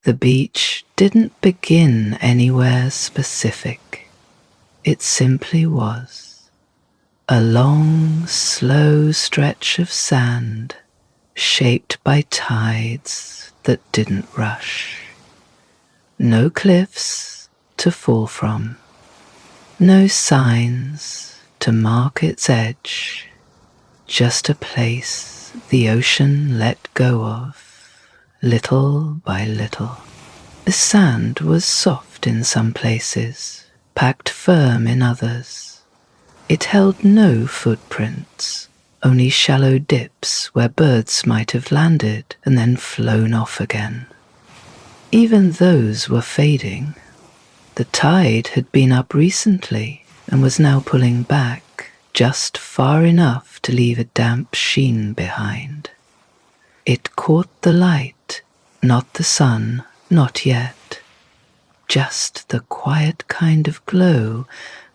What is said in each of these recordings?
The beach didn't begin anywhere specific. It simply was a long, slow stretch of sand shaped by tides that didn't rush. No cliffs to fall from, no signs to mark its edge, just a place the ocean let go of, little by little. The sand was soft in some places, packed firm in others. It held no footprints, only shallow dips where birds might have landed and then flown off again. Even those were fading. The tide had been up recently and was now pulling back just far enough to leave a damp sheen behind. It caught the light, not the sun, not yet. Just the quiet kind of glow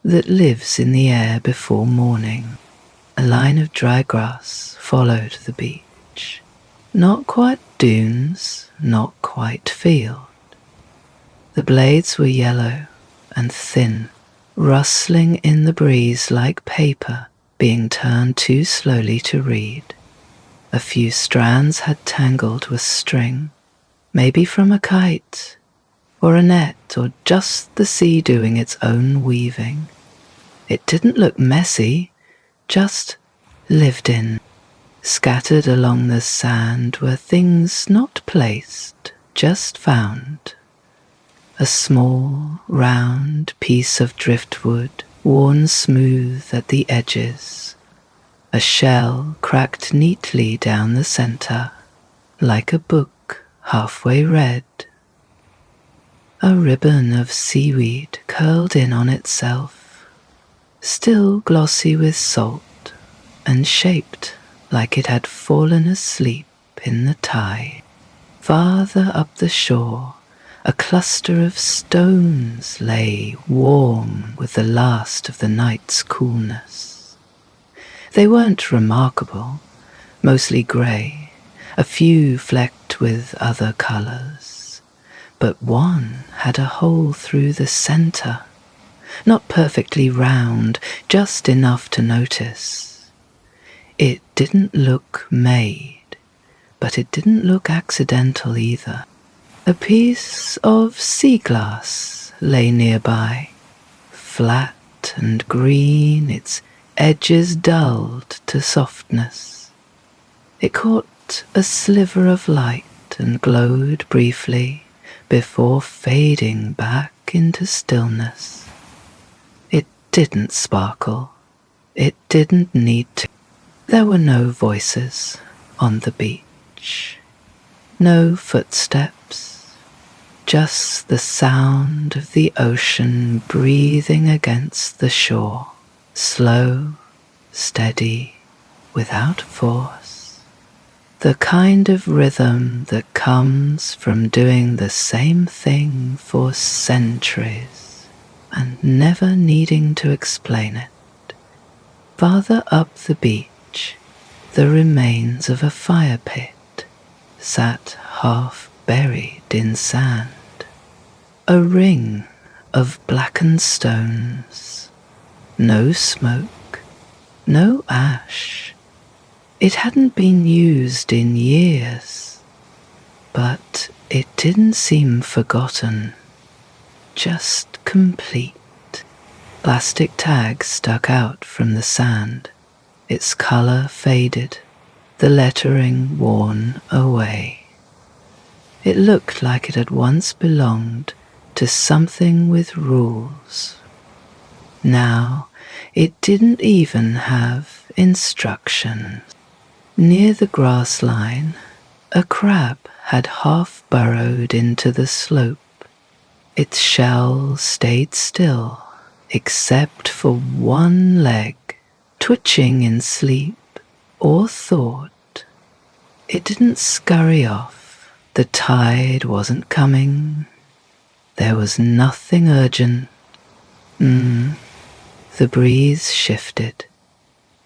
that lives in the air before morning. A line of dry grass followed the beach. Not quite dunes, not quite field. The blades were yellow and thin, rustling in the breeze like paper being turned too slowly to read. A few strands had tangled with string, maybe from a kite, or a net, or just the sea doing its own weaving. It didn't look messy, just lived in. Scattered along the sand were things not placed, just found. A small, round piece of driftwood, worn smooth at the edges. A shell cracked neatly down the center, like a book halfway read. A ribbon of seaweed curled in on itself, still glossy with salt, and shaped like it had fallen asleep in the tide. Farther up the shore, a cluster of stones lay warm with the last of the night's coolness. They weren't remarkable, mostly grey, a few flecked with other colours, but one had a hole through the centre, not perfectly round, just enough to notice. It didn't look made, but it didn't look accidental either. A piece of sea glass lay nearby, flat and green, its edges dulled to softness. It caught a sliver of light and glowed briefly before fading back into stillness. It didn't sparkle. It didn't need to. There were no voices on the beach, no footsteps, just the sound of the ocean breathing against the shore, slow, steady, without force. The kind of rhythm that comes from doing the same thing for centuries and never needing to explain it. Farther up the beach, the remains of a fire pit sat half buried in sand. A ring of blackened stones. No smoke, no ash. It hadn't been used in years, but it didn't seem forgotten, just complete. Plastic tags stuck out from the sand, its colour faded, the lettering worn away. It looked like it had once belonged to something with rules. Now it didn't even have instructions. Near the grass line, a crab had half burrowed into the slope. Its shell stayed still, except for one leg, twitching in sleep or thought. It didn't scurry off. The tide wasn't coming. There was nothing urgent. The breeze shifted,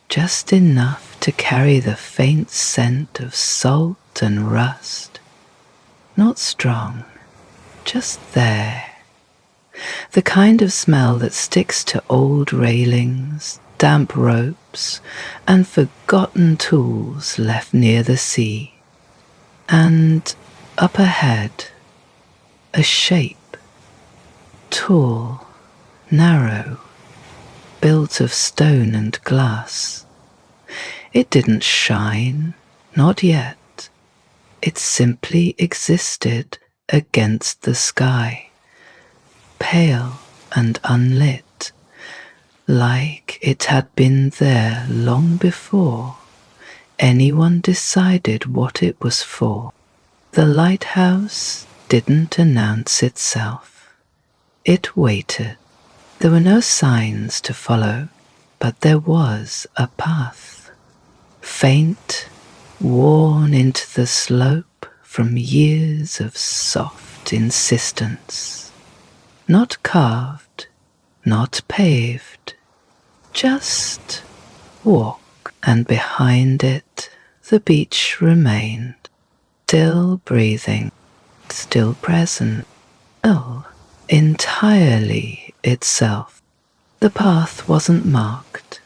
just enough to carry the faint scent of salt and rust. Not strong, just there. The kind of smell that sticks to old railings, damp ropes, and forgotten tools left near the sea. And up ahead, a shape, tall, narrow, built of stone and glass. It didn't shine, not yet. It simply existed against the sky, pale and unlit, like it had been there long before anyone decided what it was for. The lighthouse didn't announce itself. It waited. There were no signs to follow, but there was a path, faint, worn into the slope from years of soft insistence. Not carved, not paved, just walk, and behind it the beach remained, still breathing, still present, still entirely itself. The path wasn't marked.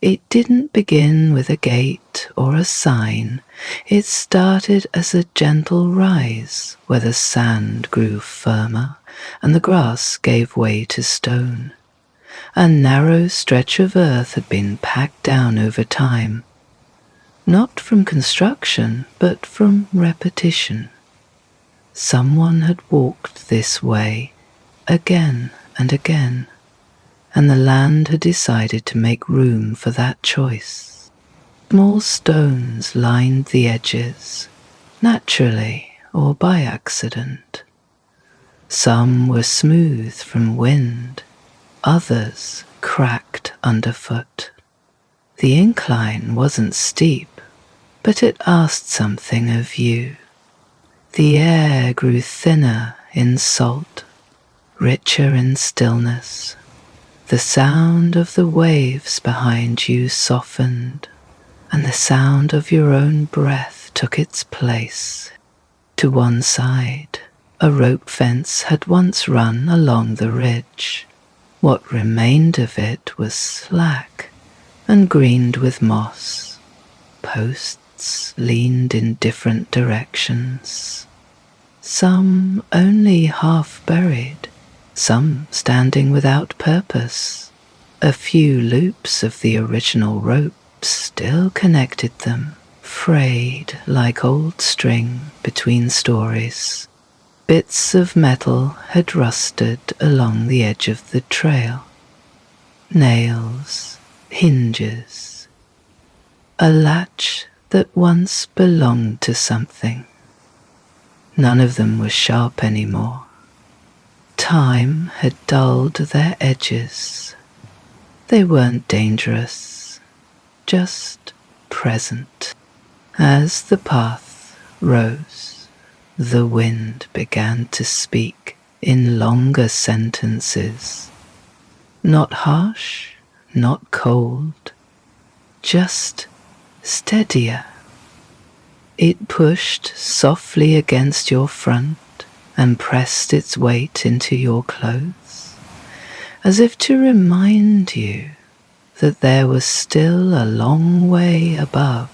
It didn't begin with a gate or a sign. It started as a gentle rise where the sand grew firmer and the grass gave way to stone. A narrow stretch of earth had been packed down over time, not from construction, but from repetition. Someone had walked this way again and again, and the land had decided to make room for that choice. Small stones lined the edges, naturally or by accident. Some were smooth from wind, others cracked underfoot. The incline wasn't steep, but it asked something of you. The air grew thinner in salt, richer in stillness. The sound of the waves behind you softened, and the sound of your own breath took its place. To one side, a rope fence had once run along the ridge. What remained of it was slack and greened with moss. Posts leaned in different directions, some only half buried, some standing without purpose. A few loops of the original rope still connected them, frayed like old string between stories. Bits of metal had rusted along the edge of the trail. Nails, hinges, a latch that once belonged to something. None of them was sharp anymore. Time had dulled their edges. They weren't dangerous, just present. As the path rose, the wind began to speak in longer sentences. Not harsh, not cold, just steadier. It pushed softly against your front and pressed its weight into your clothes, as if to remind you that there was still a long way above.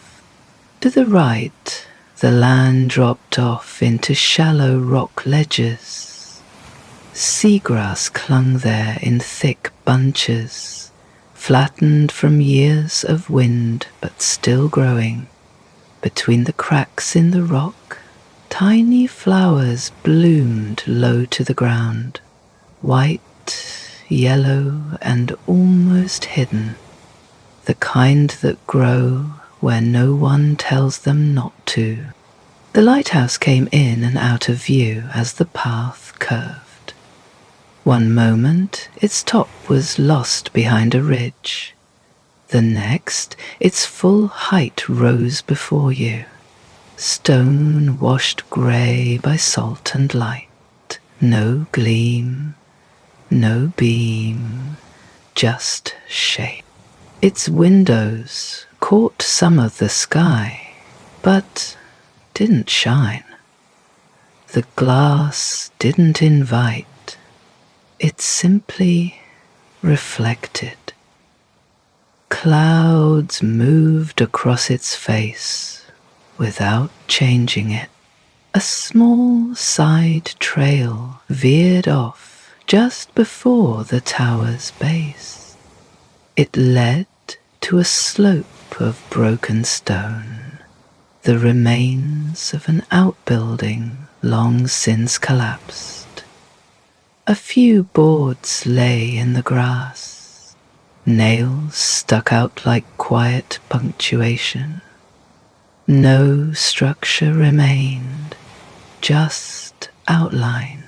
To the right, the land dropped off into shallow rock ledges. Seagrass clung there in thick bunches, flattened from years of wind but still growing. Between the cracks in the rock, tiny flowers bloomed low to the ground, white, yellow, and almost hidden, the kind that grow where no one tells them not to. The lighthouse came in and out of view as the path curved. One moment, its top was lost behind a ridge. The next, its full height rose before you, stone washed grey by salt and light. No gleam, no beam, just shape. Its windows caught some of the sky, but didn't shine. The glass didn't invite, it simply reflected. Clouds moved across its face without changing it. A small side trail veered off just before the tower's base. It led to a slope of broken stone, the remains of an outbuilding long since collapsed. A few boards lay in the grass, nails stuck out like quiet punctuation. No structure remained, just outline.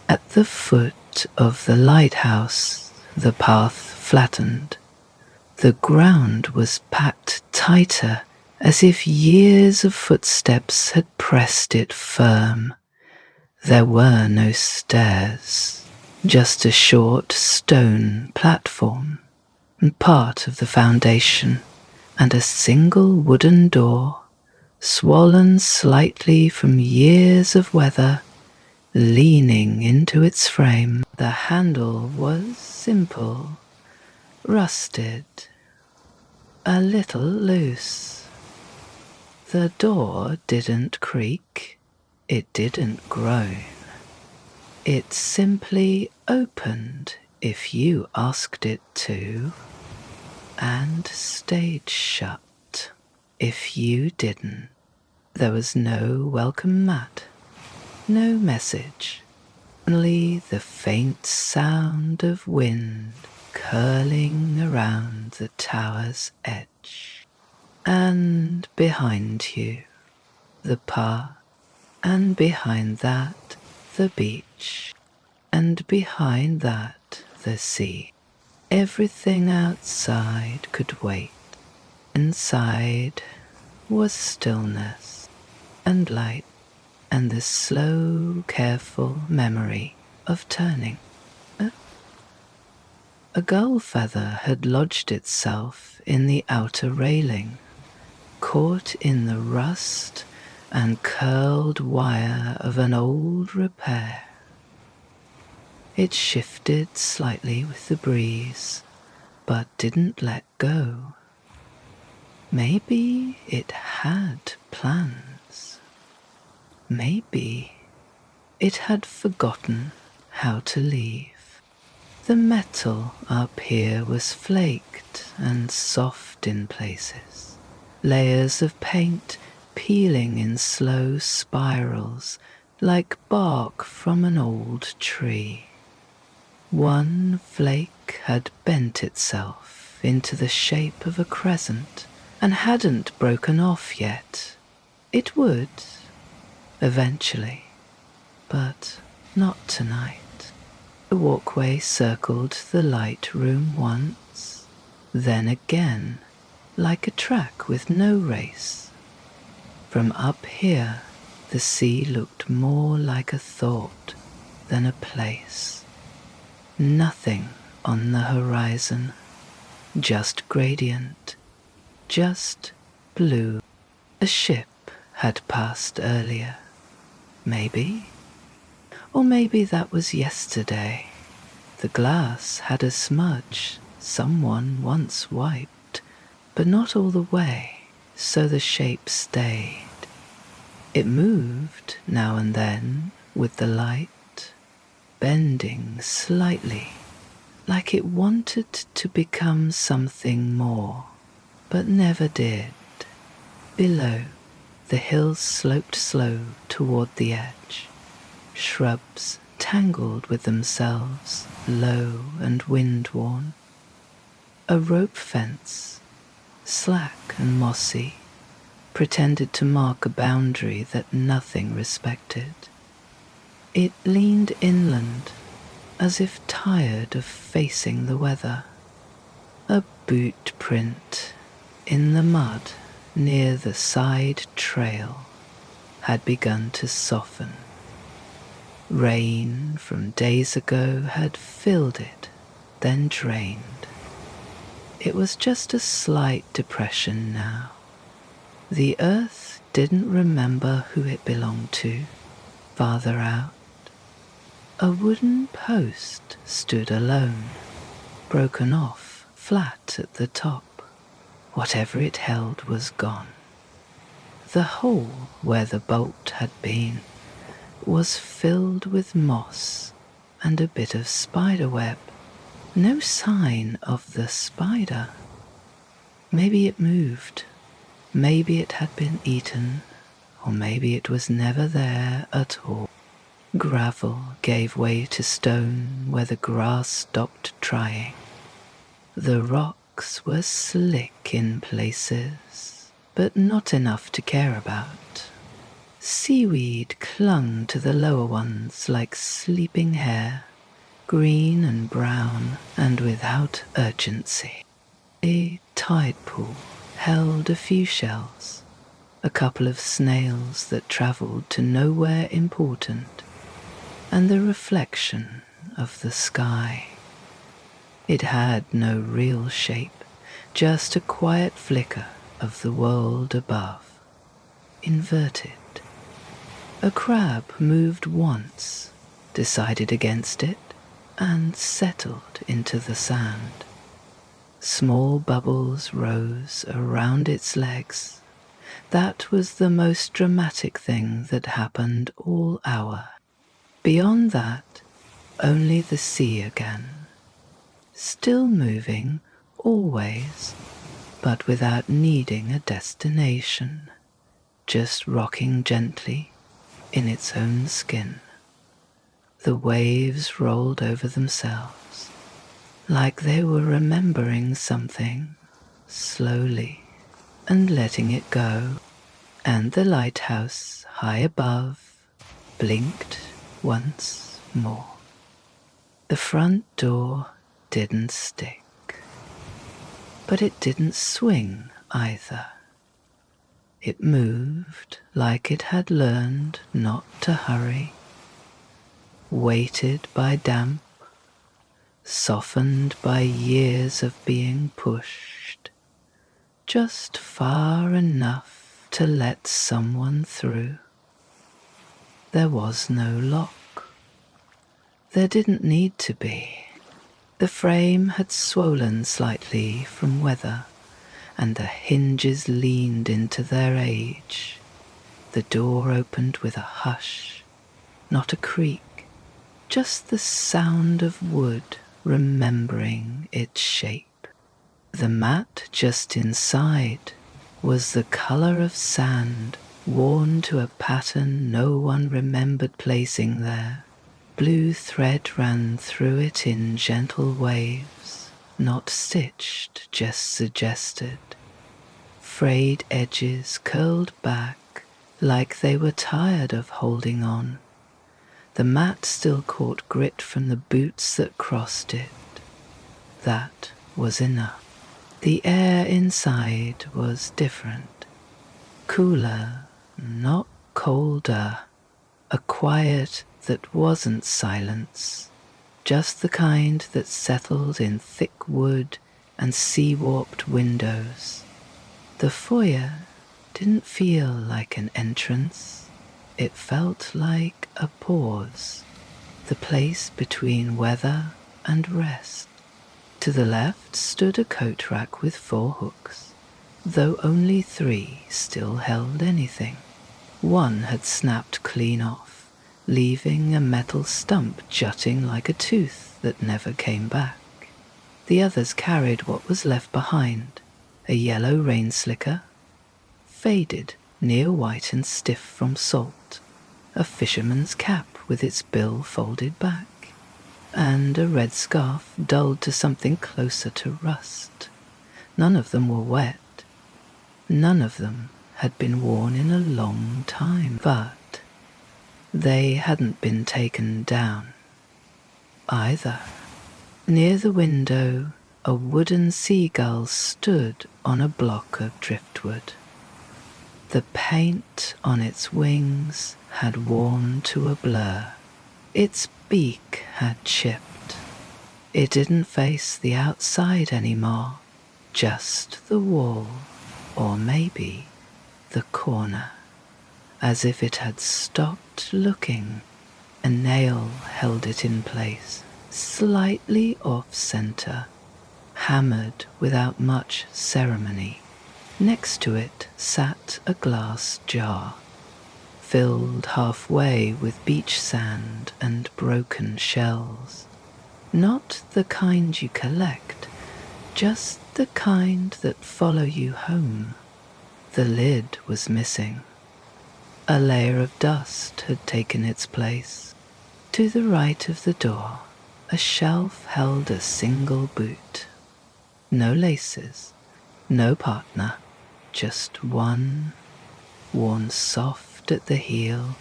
At the foot of the lighthouse, the path flattened. The ground was packed tighter, as if years of footsteps had pressed it firm. There were no stairs, just a short stone platform, and part of the foundation, and a single wooden door, swollen slightly from years of weather, leaning into its frame. The handle was simple, rusted, a little loose. The door didn't creak, it didn't groan. It simply opened if you asked it to, and stayed shut if you didn't. There was no welcome mat, no message, only the faint sound of wind curling around the tower's edge. And behind you, the path, and behind that, the beach, and behind that, the sea. Everything outside could wait. Inside was stillness and light, and the slow, careful memory of turning. A gull feather had lodged itself in the outer railing, caught in the rust and curled wire of an old repair. It shifted slightly with the breeze, but didn't let go. Maybe it had plans. Maybe it had forgotten how to leave. The metal up here was flaked and soft in places, layers of paint peeling in slow spirals like bark from an old tree. One flake had bent itself into the shape of a crescent and hadn't broken off yet. It would, eventually, but not tonight. The walkway circled the light room once, then again, like a track with no race. From up here, the sea looked more like a thought than a place. Nothing on the horizon, just gradient, just blue. A ship had passed earlier, maybe. Or maybe that was yesterday. The glass had a smudge someone once wiped, but not all the way, so the shape stayed. It moved now and then with the light, bending slightly, like it wanted to become something more, but never did. Below, the hills sloped slow toward the edge. Shrubs tangled with themselves, low and wind-worn. A rope fence, slack and mossy, pretended to mark a boundary that nothing respected. It leaned inland, as if tired of facing the weather. A boot print in the mud near the side trail had begun to soften. Rain from days ago had filled it, then drained. It was just a slight depression now. The earth didn't remember who it belonged to. Farther out, a wooden post stood alone, broken off flat at the top. Whatever it held was gone. The hole where the bolt had been was filled with moss and a bit of spider web. No sign of the spider. Maybe it moved. Maybe it had been eaten, or maybe it was never there at all. Gravel gave way to stone where the grass stopped trying. The rocks were slick in places, but not enough to care about. Seaweed clung to the lower ones like sleeping hair, green and brown and without urgency. A tide pool held a few shells, a couple of snails that travelled to nowhere important, and the reflection of the sky. It had no real shape, just a quiet flicker of the world above, inverted. A crab moved once, decided against it, and settled into the sand. Small bubbles rose around its legs. That was the most dramatic thing that happened all hour. Beyond that, only the sea again. Still moving, always, but without needing a destination. Just rocking gently in its own skin. The waves rolled over themselves, like they were remembering something, slowly, and letting it go. And the lighthouse high above blinked once more. The front door didn't stick, but it didn't swing either. It moved like it had learned not to hurry, weighted by damp, softened by years of being pushed, just far enough to let someone through. There was no lock. There didn't need to be. The frame had swollen slightly from weather, and the hinges leaned into their age. The door opened with a hush, not a creak, just the sound of wood remembering its shape. The mat just inside was the color of sand, worn to a pattern no one remembered placing there. Blue thread ran through it in gentle waves, not stitched, just suggested. Frayed edges curled back like they were tired of holding on. The mat still caught grit from the boots that crossed it. That was enough. The air inside was different. Cooler, not colder. A quiet that wasn't silence, just the kind that settled in thick wood and sea-warped windows. The foyer didn't feel like an entrance. It felt like a pause, the place between weather and rest. To the left stood a coat rack with 4 hooks, though only 3 still held anything. One had snapped clean off, leaving a metal stump jutting like a tooth that never came back. The others carried what was left behind, a yellow rain slicker, faded, near white and stiff from salt, a fisherman's cap with its bill folded back, and a red scarf dulled to something closer to rust. None of them were wet. None of them had been worn in a long time, but they hadn't been taken down either. Near the window, a wooden seagull stood on a block of driftwood. The paint on its wings had worn to a blur. Its beak had chipped. It didn't face the outside anymore, just the wall, or maybe the corner. as if it had stopped looking. A nail held it in place, slightly off-center, hammered without much ceremony. Next to it sat a glass jar, filled halfway with beach sand and broken shells. Not the kind you collect, just the kind that follow you home. The lid was missing. A layer of dust had taken its place. To the right of the door, a shelf held a single boot. No laces, no partner, just one, worn soft at the heel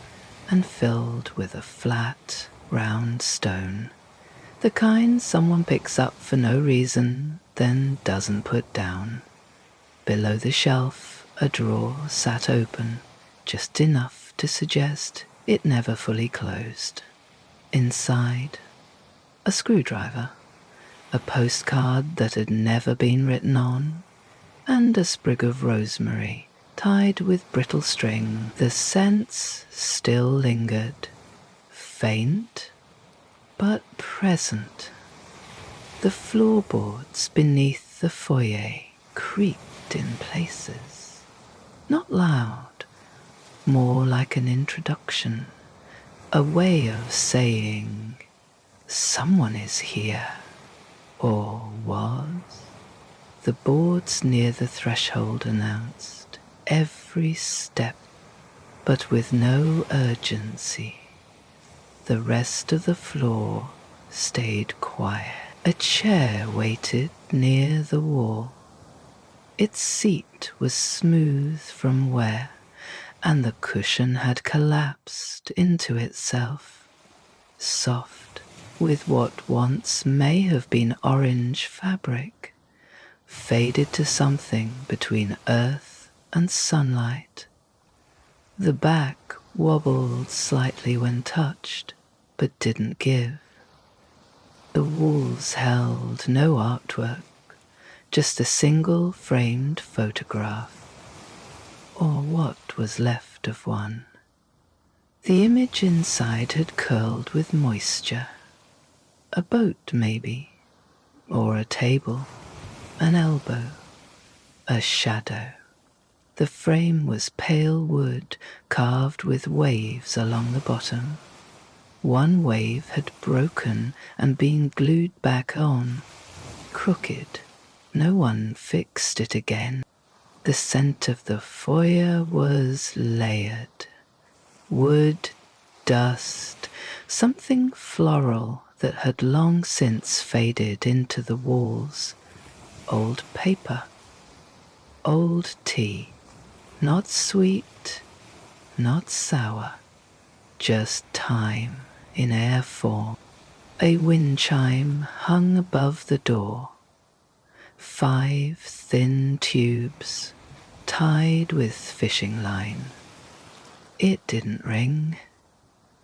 and filled with a flat, round stone. The kind someone picks up for no reason, then doesn't put down. Below the shelf, a drawer sat open, just enough to suggest it never fully closed. Inside, a screwdriver, a postcard that had never been written on, and a sprig of rosemary tied with brittle string. The scents still lingered, faint but present. The floorboards beneath the foyer creaked in places, not loud, more like an introduction, a way of saying, someone is here, or was. The boards near the threshold announced every step, but with no urgency. The rest of the floor stayed quiet. A chair waited near the wall. Its seat was smooth from wear, and the cushion had collapsed into itself, soft with what once may have been orange fabric, faded to something between earth and sunlight. The back wobbled slightly when touched, but didn't give. The walls held no artwork, just a single framed photograph, or what was left of one. The image inside had curled with moisture. A boat, maybe, or a table, an elbow, a shadow. The frame was pale wood carved with waves along the bottom. One wave had broken and been glued back on, crooked. No one fixed it again. The scent of the foyer was layered. Wood, dust, something floral that had long since faded into the walls. Old paper, old tea, not sweet, not sour, just time in air form. A wind chime hung above the door. 5 thin tubes tied with fishing line. It didn't ring.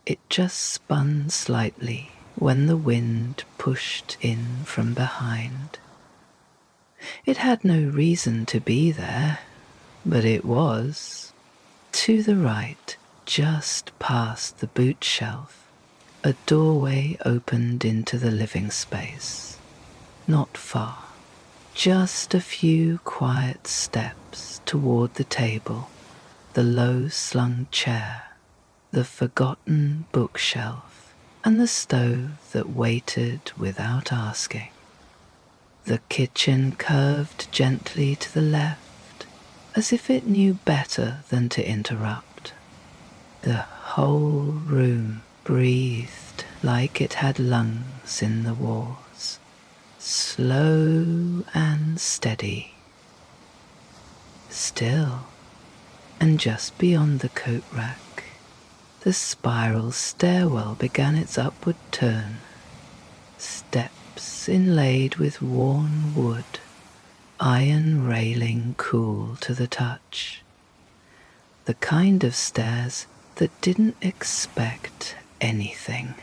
It just spun slightly when the wind pushed in from behind. It had no reason to be there, but it was. To the right, just past the boot shelf, a doorway opened into the living space. Not far, just a few quiet steps toward the table, the low-slung chair, the forgotten bookshelf, and the stove that waited without asking. The kitchen curved gently to the left, as if it knew better than to interrupt. The whole room breathed like it had lungs in the walls, slow and steady. Still, and just beyond the coat rack, the spiral stairwell began its upward turn. Steps inlaid with worn wood, iron railing cool to the touch. The kind of stairs that didn't expect anything,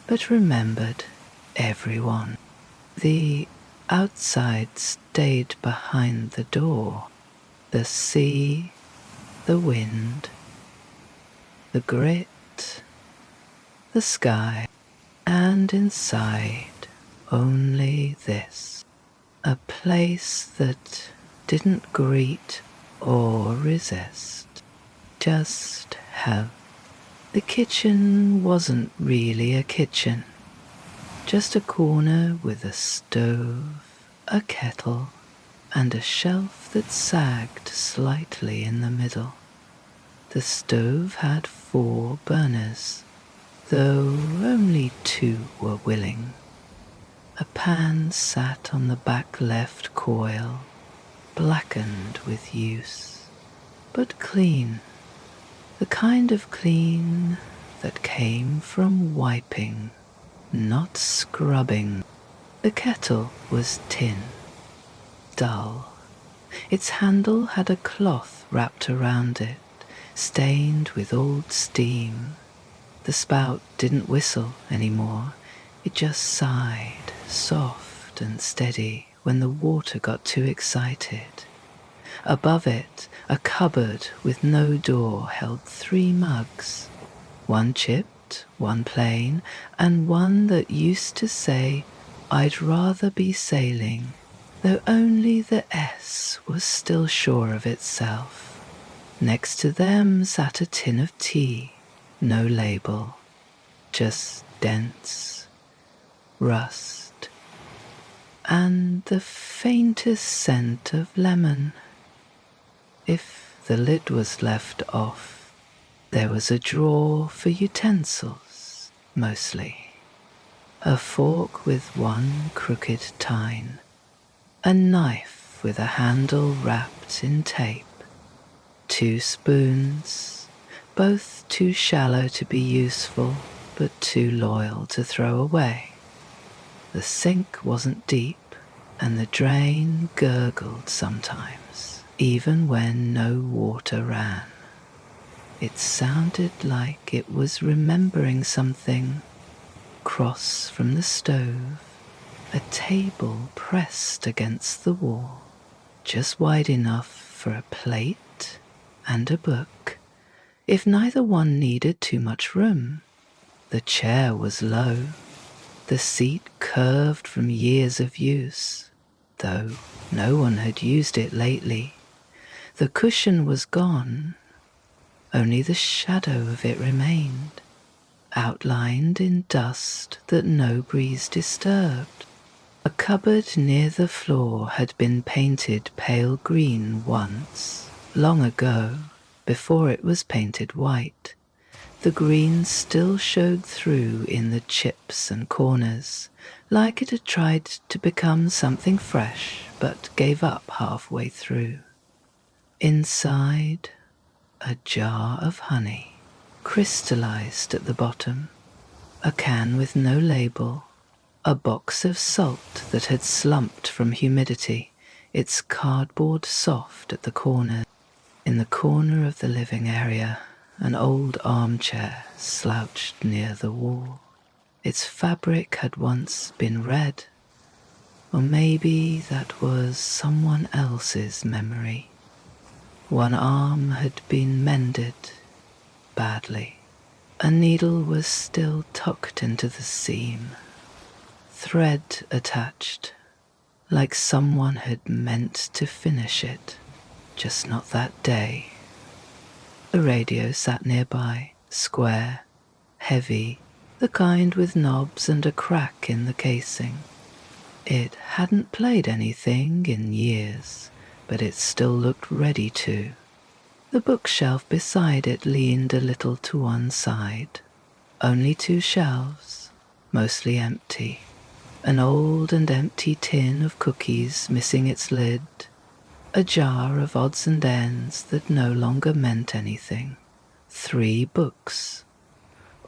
but remembered everyone. The outside stayed behind the door. The sea, the wind, the grit, the sky, and inside only this, a place that didn't greet or resist, just held. The kitchen wasn't really a kitchen, just a corner with a stove, a kettle, and a shelf that sagged slightly in the middle. The stove had 4 burners, though only 2 were willing. A pan sat on the back left coil, blackened with use, but clean, the kind of clean that came from wiping, not scrubbing. The kettle was tin, dull. Its handle had a cloth wrapped around it, stained with old steam. The spout didn't whistle anymore. It just sighed, soft and steady, when the water got too excited. Above it, a cupboard with no door held 3 mugs, one chipped, one plain, and one that used to say, "I'd rather be sailing," though only the S was still sure of itself. Next to them sat a tin of tea, no label, just dense rust, and the faintest scent of lemon. If the lid was left off, there was a drawer for utensils, mostly. A fork with one crooked tine, a knife with a handle wrapped in tape, 2 spoons, both too shallow to be useful, but too loyal to throw away. The sink wasn't deep, and the drain gurgled sometimes, even when no water ran. It sounded like it was remembering something. Across from the stove, a table pressed against the wall, just wide enough for a plate and a book, if neither one needed too much room. The chair was low, the seat curved from years of use, though no one had used it lately. The cushion was gone, only the shadow of it remained, outlined in dust that no breeze disturbed. A cupboard near the floor had been painted pale green once, long ago, before it was painted white. The green still showed through in the chips and corners, like it had tried to become something fresh, but gave up halfway through. Inside, a jar of honey, crystallized at the bottom, a can with no label, a box of salt that had slumped from humidity, its cardboard soft at the corner. In the corner of the living area, an old armchair slouched near the wall. Its fabric had once been red, or maybe that was someone else's memory. One arm had been mended badly. A needle was still tucked into the seam, thread attached, like someone had meant to finish it, just not that day. The radio sat nearby, square, heavy, the kind with knobs and a crack in the casing. It hadn't played anything in years, but it still looked ready to. The bookshelf beside it leaned a little to one side. Only 2 shelves, mostly empty. An old and empty tin of cookies missing its lid. A jar of odds and ends that no longer meant anything. 3 books,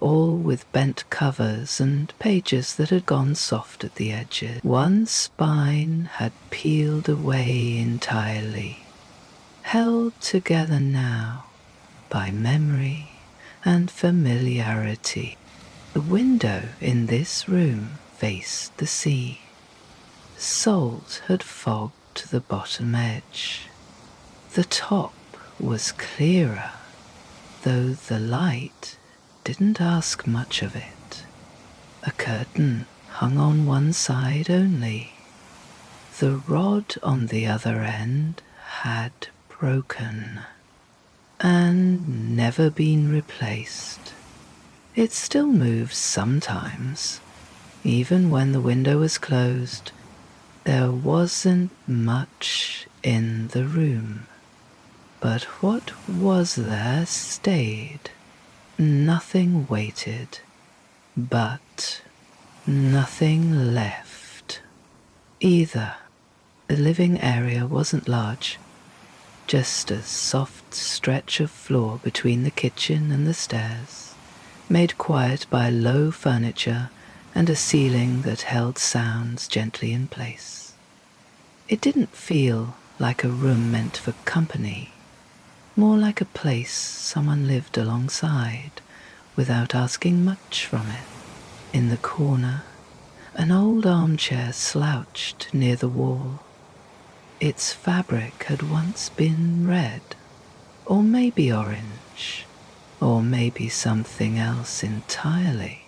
all with bent covers and pages that had gone soft at the edges. One spine had peeled away entirely, held together now by memory and familiarity. The window in this room faced the sea. Salt had fogged the bottom edge. The top was clearer. though the light didn't ask much of it. A curtain hung on one side only. The rod on the other end had broken and never been replaced. It still moves sometimes. Even when the window was closed, there wasn't much in the room. But what was there stayed. Nothing waited, but nothing left either. The living area wasn't large, just a soft stretch of floor between the kitchen and the stairs, made quiet by low furniture and a ceiling that held sounds gently in place. It didn't feel like a room meant for company, more like a place someone lived alongside without asking much from it. In the corner, an old armchair slouched near the wall. Its fabric had once been red, or maybe orange, or maybe something else entirely.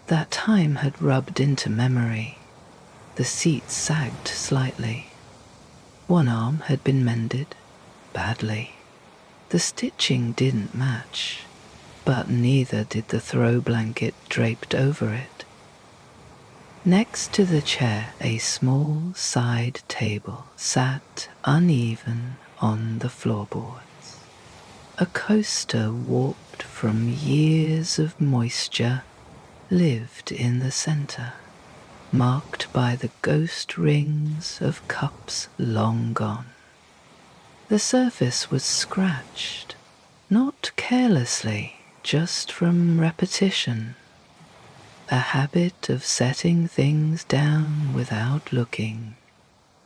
That time had rubbed into memory. The seat sagged slightly. One arm had been mended, badly. The stitching didn't match, but neither did the throw blanket draped over it. Next to the chair, a small side table sat uneven on the floorboards. A coaster warped from years of moisture lived in the center, marked by the ghost rings of cups long gone. The surface was scratched, not carelessly, just from repetition. A habit of setting things down without looking.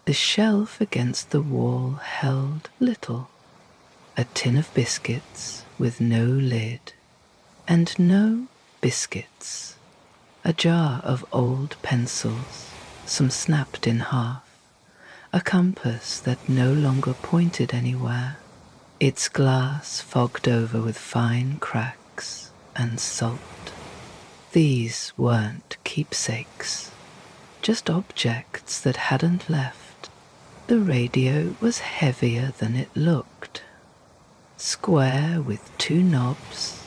The shelf against the wall held little. A tin of biscuits with no lid, and no biscuits. A jar of old pencils, some snapped in half. A compass that no longer pointed anywhere, its glass fogged over with fine cracks and salt. These weren't keepsakes, just objects that hadn't left. The radio was heavier than it looked, square with 2 knobs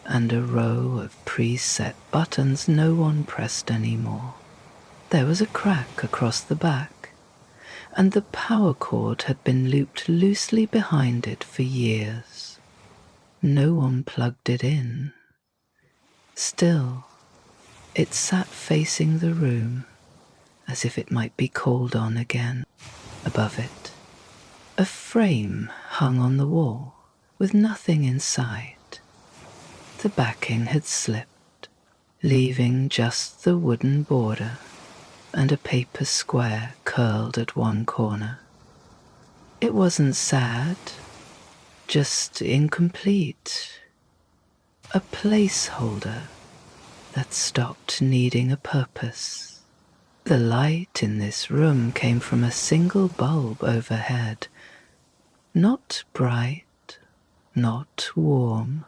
and a row of preset buttons no one pressed anymore. There was a crack across the back, and the power cord had been looped loosely behind it for years. No one plugged it in. Still, it sat facing the room, as if it might be called on again. Above it, a frame hung on the wall, with nothing inside. The backing had slipped, leaving just the wooden border and a paper square curled at one corner. It wasn't sad, just incomplete. A placeholder that stopped needing a purpose. The light in this room came from a single bulb overhead, not bright, not warm,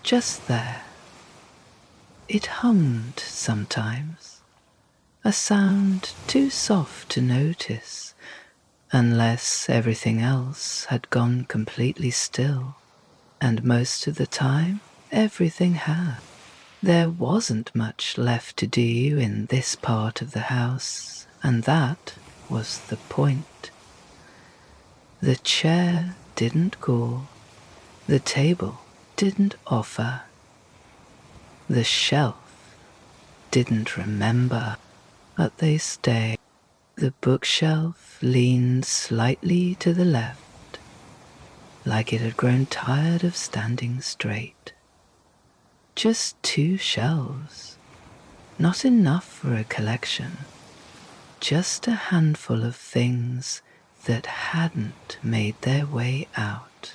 just there. It hummed sometimes, a sound too soft to notice, unless everything else had gone completely still, and most of the time everything had. There wasn't much left to do in this part of the house, and that was the point. The chair didn't call, the table didn't offer, the shelf didn't remember, but they stayed. The bookshelf leaned slightly to the left, like it had grown tired of standing straight. Just 2 shelves, not enough for a collection, just a handful of things that hadn't made their way out.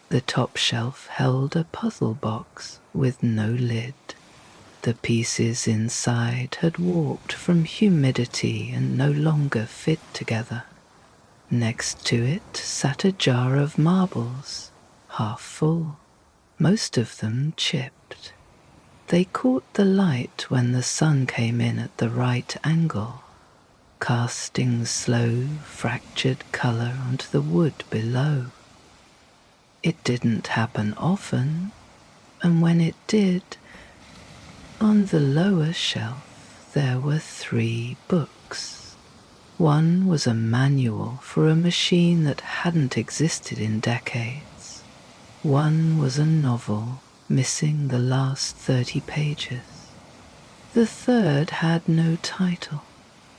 The top shelf held a puzzle box with no lid. The pieces inside had warped from humidity and no longer fit together. Next to it sat a jar of marbles, half full. most of them chipped. They caught the light when the sun came in at the right angle, casting slow, fractured colour onto the wood below. It didn't happen often, and when it did, on the lower shelf there were 3 books. One was a manual for a machine that hadn't existed in decades. One was a novel, missing the last 30 pages. The third had no title,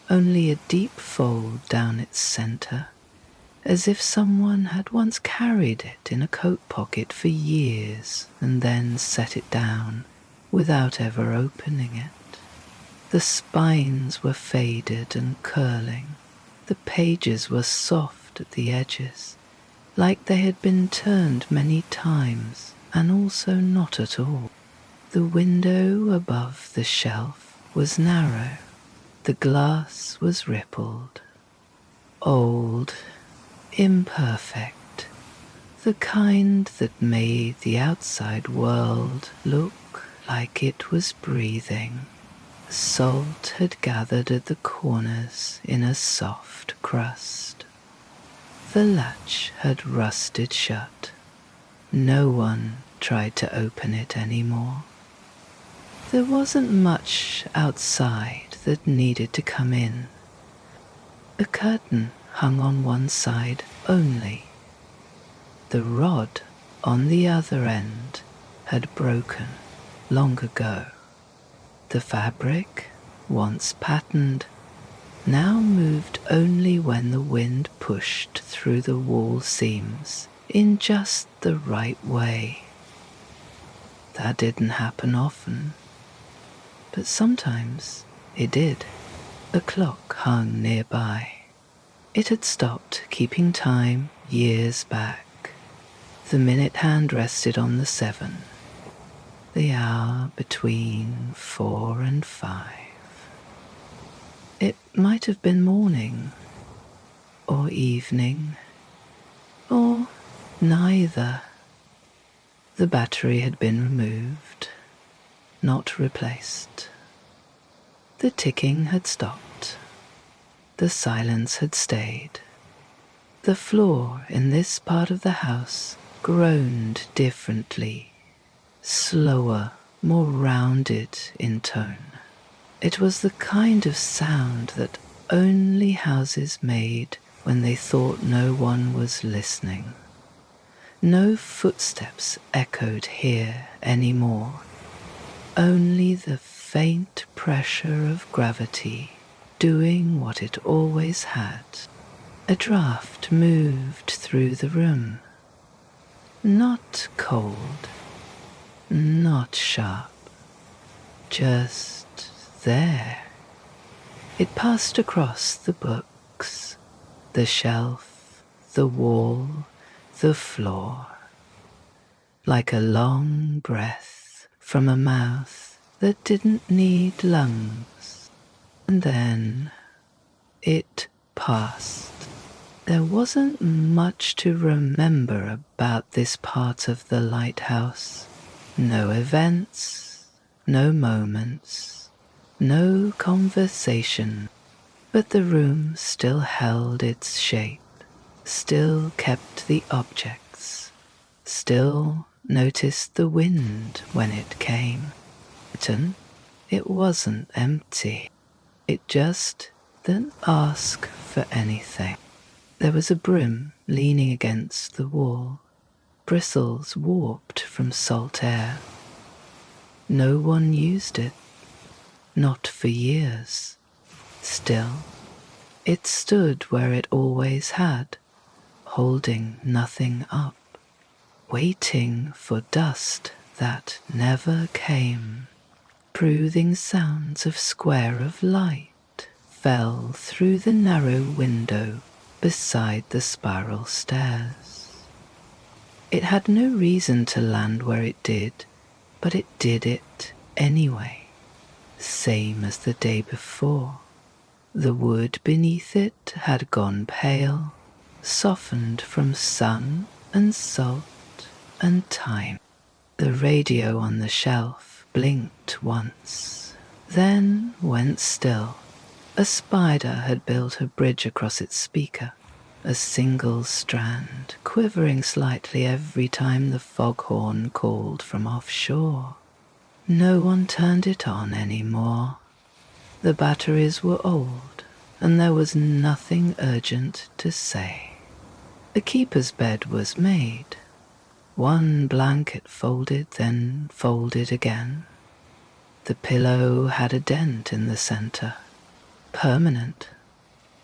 only a deep fold down its centre, as if someone had once carried it in a coat pocket for years and then set it down without ever opening it. The spines were faded and curling. The pages were soft at the edges, like they had been turned many times, and also not at all. The window above the shelf was narrow. The glass was rippled, old, imperfect, the kind that made the outside world look like it was breathing. Salt had gathered at the corners in a soft crust. The latch had rusted shut. No one tried to open it anymore. There wasn't much outside that needed to come in. A curtain hung on one side only. The rod on the other end had broken long ago. The fabric, once patterned, now moved only when the wind pushed through the wall seams in just the right way. That didn't happen often, but sometimes it did. A clock hung nearby. It had stopped keeping time years back. The minute hand rested on the 7, the hour between 4 and 5. It might have been morning, or evening, or neither. The battery had been removed, not replaced. The ticking had stopped. The silence had stayed. The floor in this part of the house groaned differently, slower, more rounded in tone. It was the kind of sound that only houses made when they thought no one was listening. No footsteps echoed here anymore, only the faint pressure of gravity doing what it always had. A draft moved through the room. Not cold, not sharp, just there. It passed across the books, the shelf, the wall, the floor, like a long breath from a mouth that didn't need lungs. And then it passed. There wasn't much to remember about this part of the lighthouse. No events, no moments, no conversation, but the room still held its shape, still kept the objects, still noticed the wind when it came. It wasn't empty. It just didn't ask for anything. There was a broom leaning against the wall, bristles warped from salt air. No one used it, not for years. Still, it stood where it always had, holding nothing up, waiting for dust that never came. Breathing sounds of square of light fell through the narrow window beside the spiral stairs. It had no reason to land where it did, but it did it anyway, same as the day before. The wood beneath it had gone pale, softened from sun and salt and time. The radio on the shelf blinked once, then went still. A spider had built a bridge across its speaker, a single strand quivering slightly every time the foghorn called from offshore. No one turned it on anymore. The batteries were old, and there was nothing urgent to say. The keeper's bed was made. One blanket folded, then folded again. The pillow had a dent in the center. Permanent.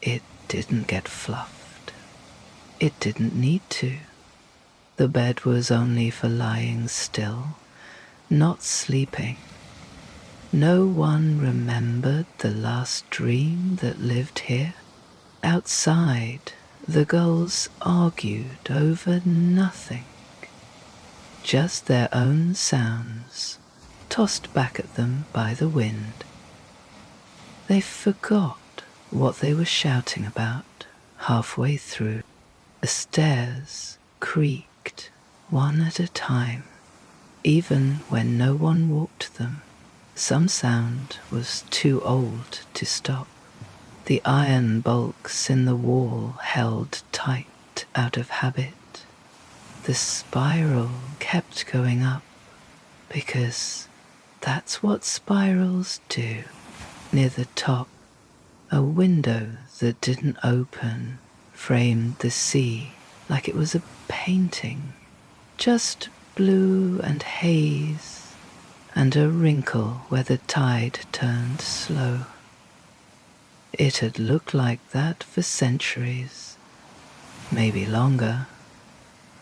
It didn't get fluffed. It didn't need to. The bed was only for lying still, not sleeping. No one remembered the last dream that lived here. Outside, the gulls argued over nothing. Just their own sounds, tossed back at them by the wind. They forgot what they were shouting about halfway through. The stairs creaked one at a time, even when no one walked them. Some sound was too old to stop. The iron bolts in the wall held tight out of habit. The spiral kept going up, because that's what spirals do. Near the top, a window that didn't open framed the sea like it was a painting, just blue and haze, and a wrinkle where the tide turned slow. It had looked like that for centuries, maybe longer.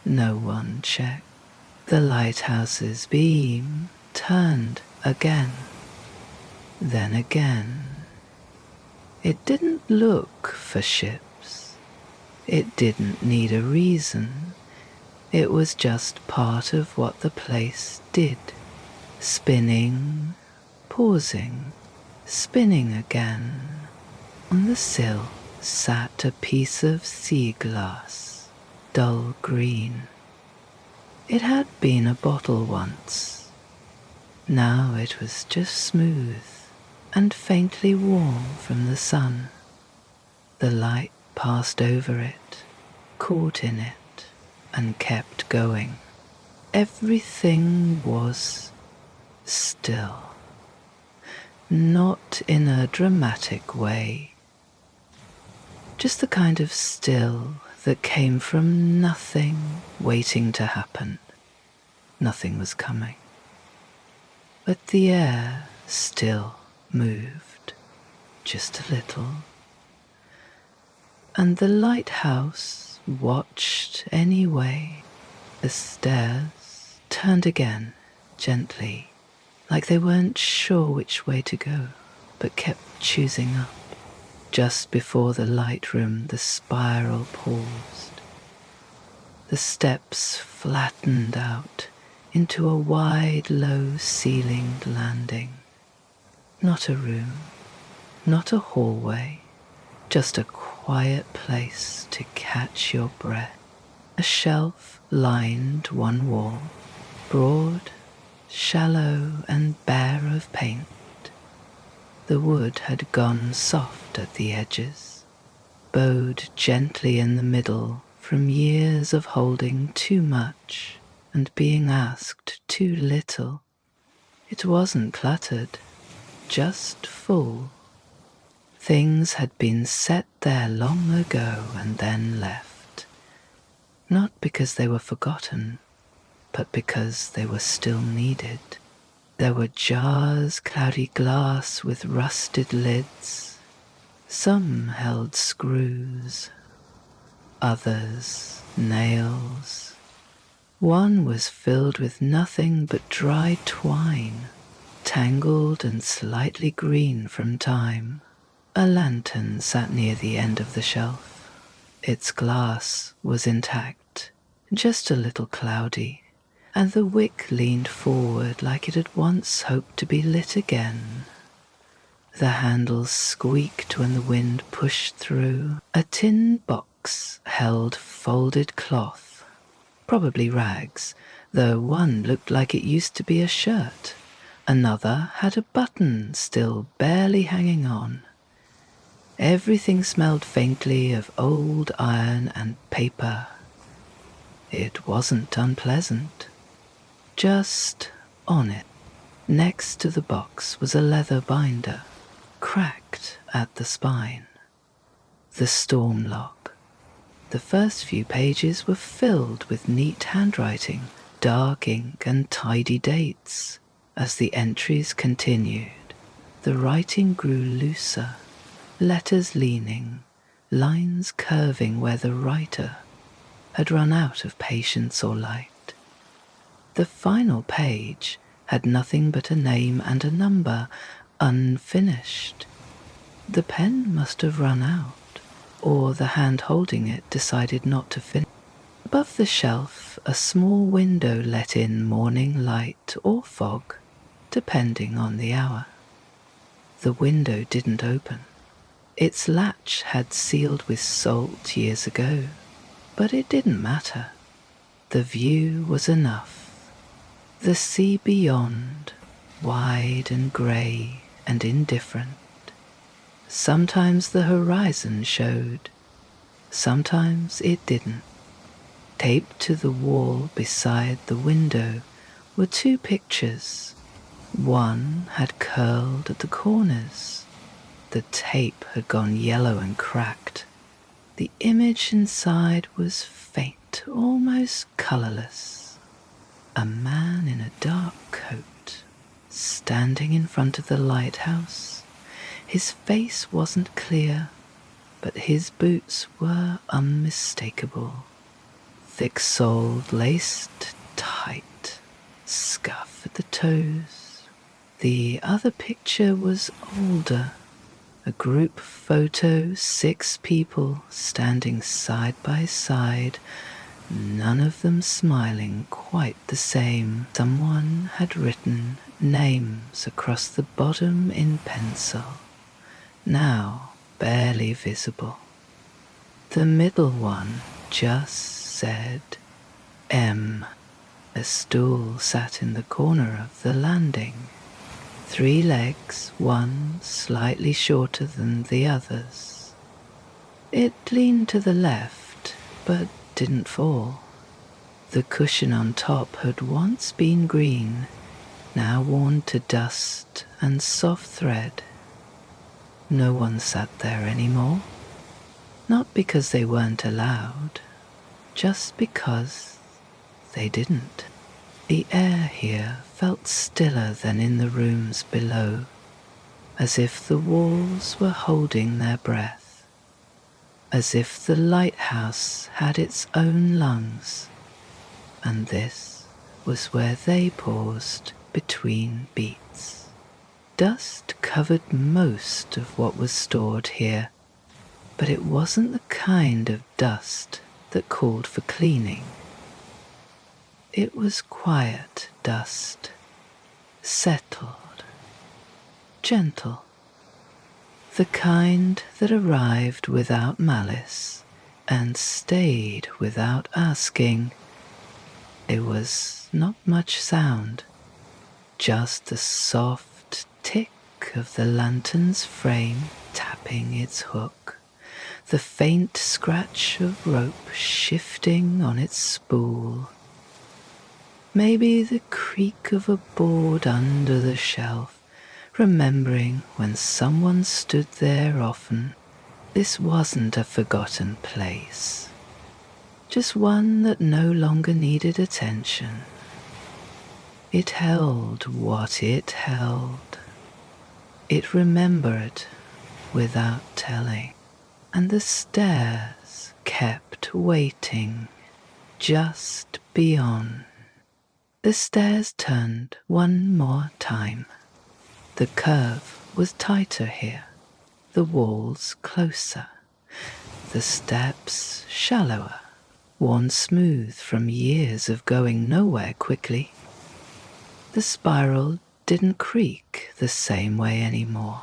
No one checked. The lighthouse's beam turned again, then again. It didn't look for ships. It didn't need a reason. It was just part of what the place did. Spinning, pausing, spinning again. On the sill sat a piece of sea glass, dull green. It had been a bottle once. Now it was just smooth and faintly warm from the sun. The light passed over it, caught in it, and kept going. Everything was still. Not in a dramatic way. Just the kind of still that came from nothing waiting to happen. Nothing was coming. But the air still moved, just a little. And the lighthouse watched anyway. The stairs turned again, gently, like they weren't sure which way to go, but kept choosing up. Just before the light room, the spiral paused. The steps flattened out into a wide, low-ceilinged landing. Not a room, not a hallway, just a quiet place to catch your breath. A shelf lined one wall, broad, shallow, and bare of paint. The wood had gone soft at the edges, bowed gently in the middle from years of holding too much and being asked too little. It wasn't cluttered, just full. Things had been set there long ago and then left, not because they were forgotten, but because they were still needed. There were jars, cloudy glass with rusted lids. Some held screws, others nails. One was filled with nothing but dry twine, tangled and slightly green from time. A lantern sat near the end of the shelf. Its glass was intact, just a little cloudy, and the wick leaned forward like it had once hoped to be lit again. The handle squeaked when the wind pushed through. A tin box held folded cloth, probably rags, though one looked like it used to be a shirt. Another had a button still barely hanging on. Everything smelled faintly of old iron and paper. It wasn't unpleasant. Just on it, next to the box, was a leather binder, cracked at the spine. The storm log. The first few pages were filled with neat handwriting, dark ink and tidy dates. As the entries continued, the writing grew looser, letters leaning, lines curving where the writer had run out of patience or light. The final page had nothing but a name and a number, unfinished. The pen must have run out, or the hand holding it decided not to finish. Above the shelf, a small window let in morning light or fog, depending on the hour. The window didn't open. Its latch had sealed with salt years ago, but it didn't matter. The view was enough. The sea beyond, wide and grey and indifferent. Sometimes the horizon showed, sometimes it didn't. Taped to the wall beside the window were two pictures. One had curled at the corners. The tape had gone yellow and cracked. The image inside was faint, almost colourless. A man in a dark coat, standing in front of the lighthouse. His face wasn't clear, but his boots were unmistakable. Thick-soled, laced tight, scuff at the toes. The other picture was older. A group photo, 6 people standing side by side, none of them smiling quite the same. Someone had written names across the bottom in pencil, now barely visible. The middle one just said M. A stool sat in the corner of the landing. 3 legs, one slightly shorter than the others. It leaned to the left, but didn't fall. The cushion on top had once been green, now worn to dust and soft thread. No one sat there anymore. Not because they weren't allowed, just because they didn't. The air here felt stiller than in the rooms below, as if the walls were holding their breath, as if the lighthouse had its own lungs, and this was where they paused between beats. Dust covered most of what was stored here, but it wasn't the kind of dust that called for cleaning. It was quiet dust, settled, gentle, the kind that arrived without malice and stayed without asking. There was not much sound, just the soft tick of the lantern's frame tapping its hook, the faint scratch of rope shifting on its spool. Maybe the creak of a board under the shelf, remembering when someone stood there often. This wasn't a forgotten place, just one that no longer needed attention. It held what it held. It remembered without telling, and the stairs kept waiting just beyond. The stairs turned one more time. The curve was tighter here, the walls closer, the steps shallower, worn smooth from years of going nowhere quickly. The spiral didn't creak the same way anymore,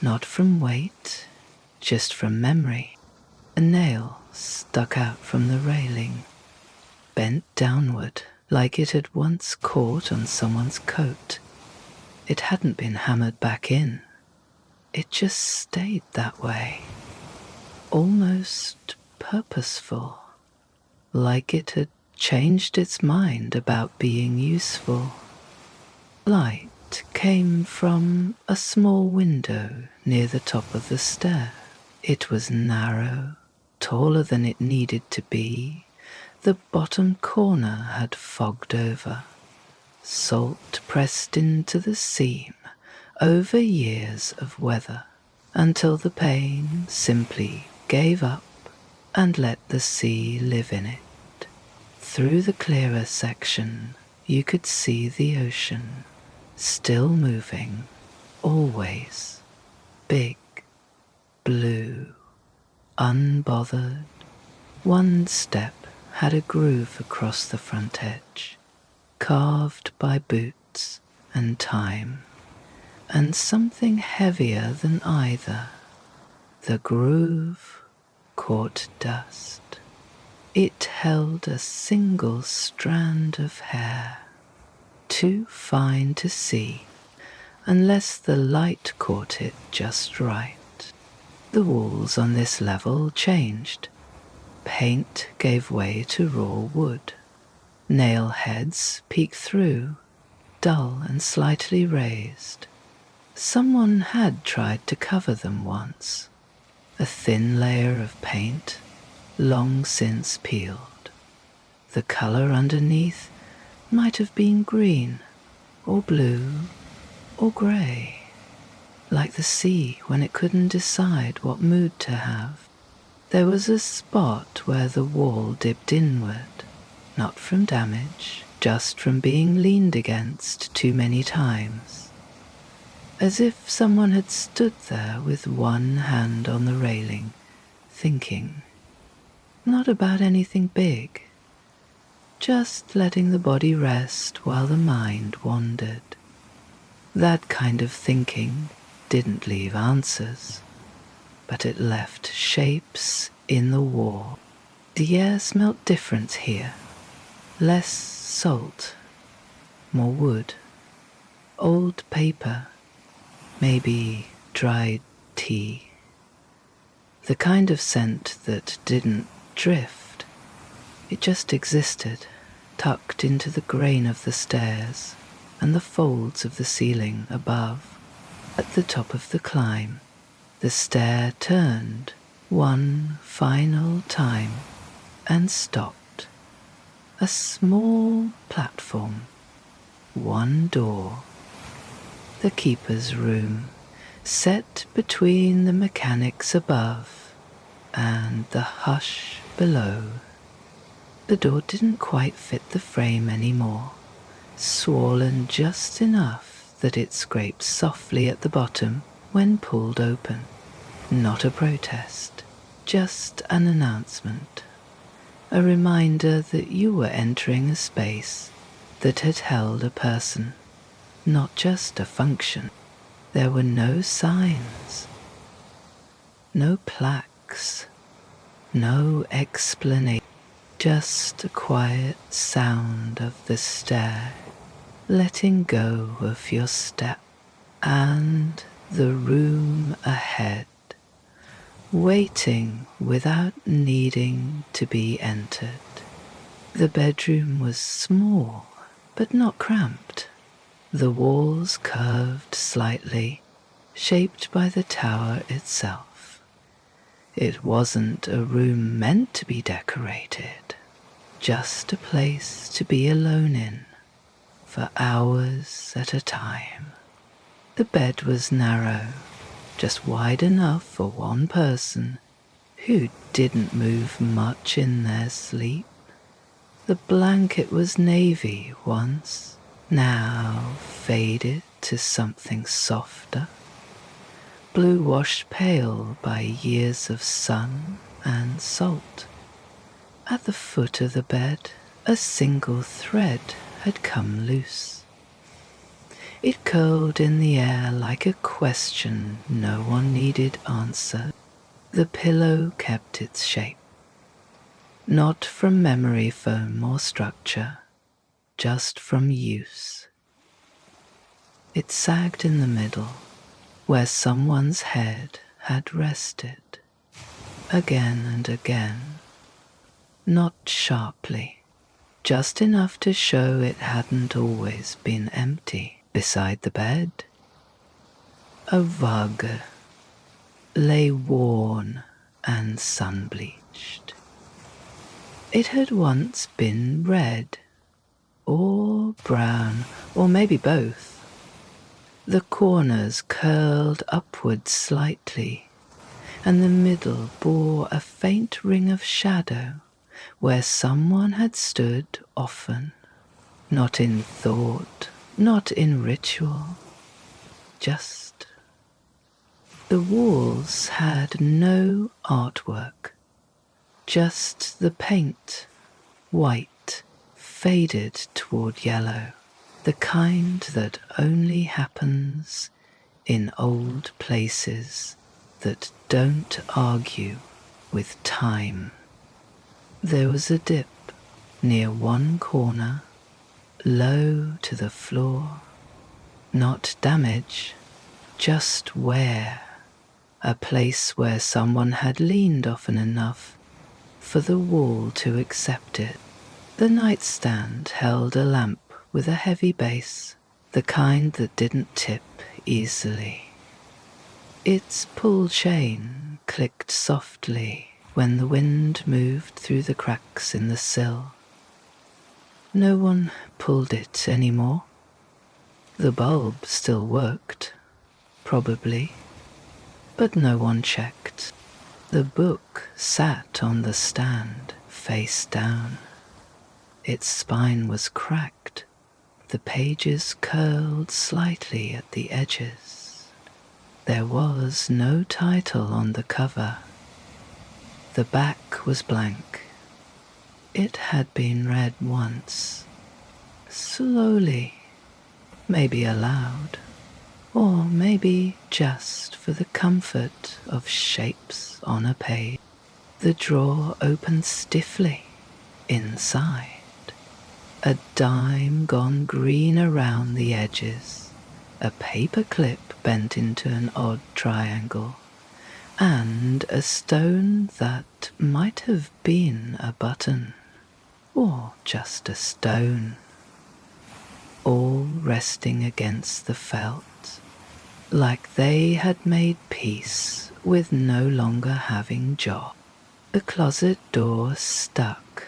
not from weight, just from memory. A nail stuck out from the railing, bent downward like it had once caught on someone's coat. It hadn't been hammered back in. It just stayed that way, almost purposeful, like it had changed its mind about being useful. Light came from a small window near the top of the stair. It was narrow, taller than it needed to be. The bottom corner had fogged over. Salt pressed into the seam over years of weather, until the pane simply gave up and let the sea live in it. Through the clearer section, you could see the ocean, still moving, always, big, blue, unbothered. One step had a groove across the front edge, carved by boots and time, and something heavier than either. The groove caught dust. It held a single strand of hair, too fine to see unless the light caught it just right. The walls on this level changed. Paint gave way to raw wood. Nail heads peeked through, dull and slightly raised. Someone had tried to cover them once. A thin layer of paint, long since peeled. The color underneath might have been green, or blue, or grey, like the sea when it couldn't decide what mood to have. There was a spot where the wall dipped inward, not from damage, just from being leaned against too many times, as if someone had stood there with one hand on the railing, thinking, not about anything big, just letting the body rest while the mind wandered. That kind of thinking didn't leave answers, but it left shapes in the wall. The air smelt different here. Less salt, more wood, old paper, maybe dried tea. The kind of scent that didn't drift. It just existed, tucked into the grain of the stairs and the folds of the ceiling above. At the top of the climb, the stair turned one final time and stopped. A small platform, one door, the keeper's room, set between the mechanics above and the hush below. The door didn't quite fit the frame anymore, swollen just enough that it scraped softly at the bottom when pulled open. Not a protest, just an announcement. A reminder that you were entering a space that had held a person, not just a function. There were no signs, no plaques, no explanation, just a quiet sound of the stair, letting go of your step, and the room ahead, waiting without needing to be entered. The bedroom was small, but not cramped. The walls curved slightly, shaped by the tower itself. It wasn't a room meant to be decorated, just a place to be alone in, for hours at a time. The bed was narrow, just wide enough for one person who didn't move much in their sleep. The blanket was navy once, now faded to something softer, blue washed pale by years of sun and salt. At the foot of the bed, a single thread had come loose. It curled in the air like a question no one needed answered. The pillow kept its shape, not from memory foam or structure, just from use. It sagged in the middle, where someone's head had rested, again and again, not sharply, just enough to show it hadn't always been empty. Beside the bed, a rug lay worn and sun-bleached. It had once been red, or brown, or maybe both. The corners curled upward slightly, and the middle bore a faint ring of shadow where someone had stood often, not in thought, not in ritual, just. The walls had no artwork, just the paint, white, faded toward yellow, the kind that only happens in old places that don't argue with time. There was a dip near one corner, low to the floor. Not damage, just wear. A place where someone had leaned often enough for the wall to accept it. The nightstand held a lamp with a heavy base, the kind that didn't tip easily. Its pull chain clicked softly when the wind moved through the cracks in the sill. No one pulled it anymore. The bulb still worked, probably, but no one checked. The book sat on the stand, face down. Its spine was cracked, the pages curled slightly at the edges. There was no title on the cover. The back was blank. It had been read once, slowly, maybe aloud, or maybe just for the comfort of shapes on a page. The drawer opened stiffly. Inside, a dime gone green around the edges, a paper clip bent into an odd triangle, and a stone that might have been a button, or just a stone, all resting against the felt, like they had made peace with no longer having job. The closet door stuck,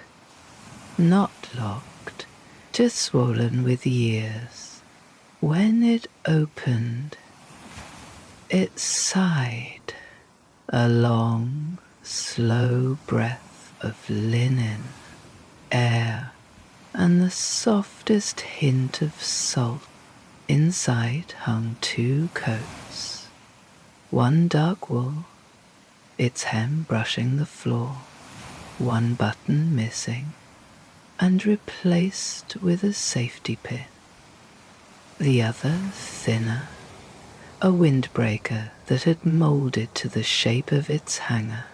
not locked, just swollen with years. When it opened, it sighed, a long, slow breath of linen, air, and the softest hint of salt. Inside hung 2 coats, one dark wool, its hem brushing the floor, one button missing, and replaced with a safety pin. The other thinner, a windbreaker that had molded to the shape of its hanger.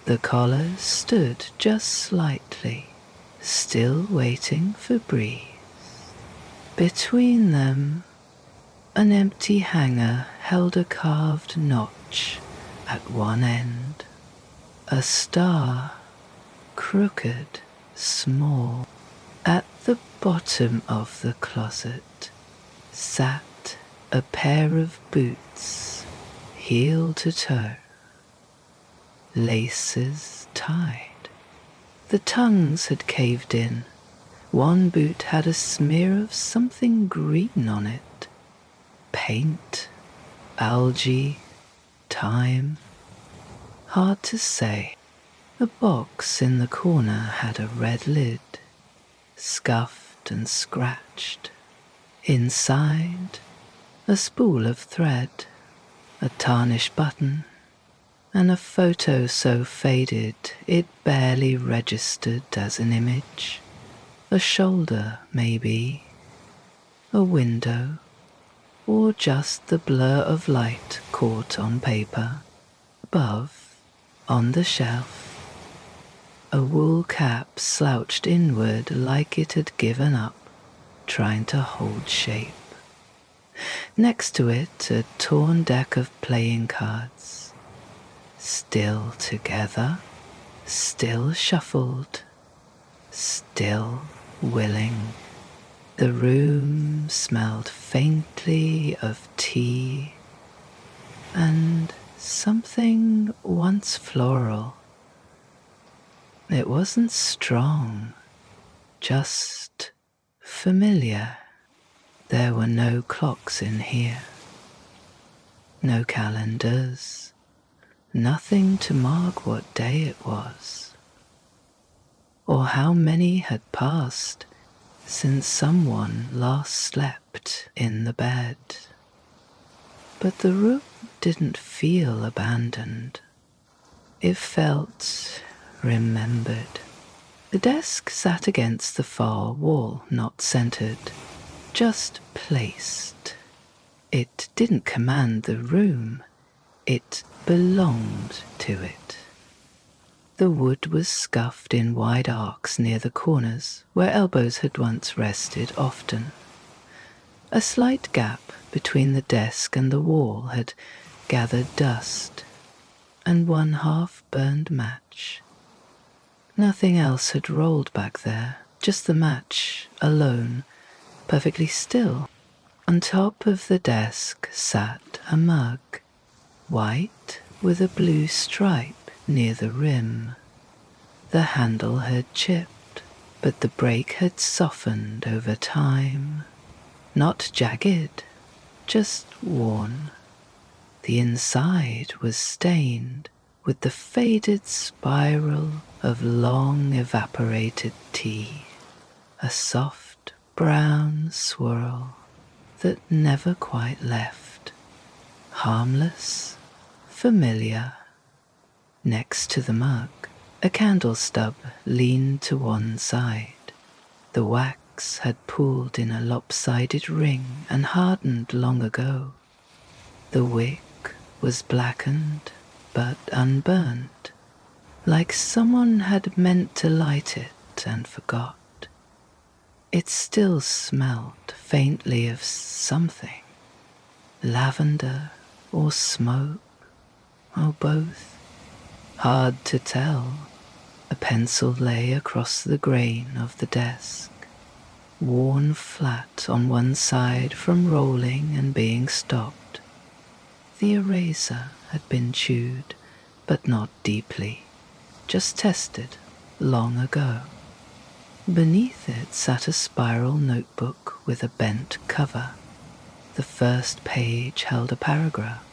The collar stood just slightly, still waiting for breeze. Between them, an empty hanger held a carved notch at one end. A star, crooked, small. At the bottom of the closet sat a pair of boots, heel to toe, laces tied. The tongues had caved in. One boot had a smear of something green on it. Paint, algae, time. Hard to say. A box in the corner had a red lid, scuffed and scratched. Inside, a spool of thread, a tarnished button, and a photo so faded it barely registered as an image. A shoulder, maybe, a window, or just the blur of light caught on paper. Above, on the shelf, A wool cap slouched inward like it had given up, trying to hold shape. Next to it, a torn deck of playing cards. Still together, still shuffled, still willing. The room smelled faintly of tea and something once floral. It wasn't strong, just familiar. There were no clocks in here, no calendars, nothing to mark what day it was, or how many had passed since someone last slept in the bed. But the room didn't feel abandoned. It felt remembered. The desk sat against the far wall, not centered, just placed. It didn't command the room, it belonged to it. The wood was scuffed in wide arcs near the corners, where elbows had once rested often. A slight gap between the desk and the wall had gathered dust, and one half-burned match. Nothing else had rolled back there, just the match, alone, perfectly still. On top of the desk sat a mug, white with a blue stripe near the rim. The handle had chipped, but the break had softened over time. Not jagged, just worn. The inside was stained with the faded spiral of long evaporated tea, a soft brown swirl that never quite left. Harmless, familiar. Next to the mug, a candle stub leaned to one side. The wax had pooled in a lopsided ring and hardened long ago. The wick was blackened but unburned, like someone had meant to light it and forgot. It still smelled faintly of something, lavender or smoke, or both. Hard to tell. A pencil lay across the grain of the desk, worn flat on one side from rolling and being stopped. The eraser had been chewed, but not deeply, just tested long ago. Beneath it sat a spiral notebook with a bent cover. The first page held a paragraph,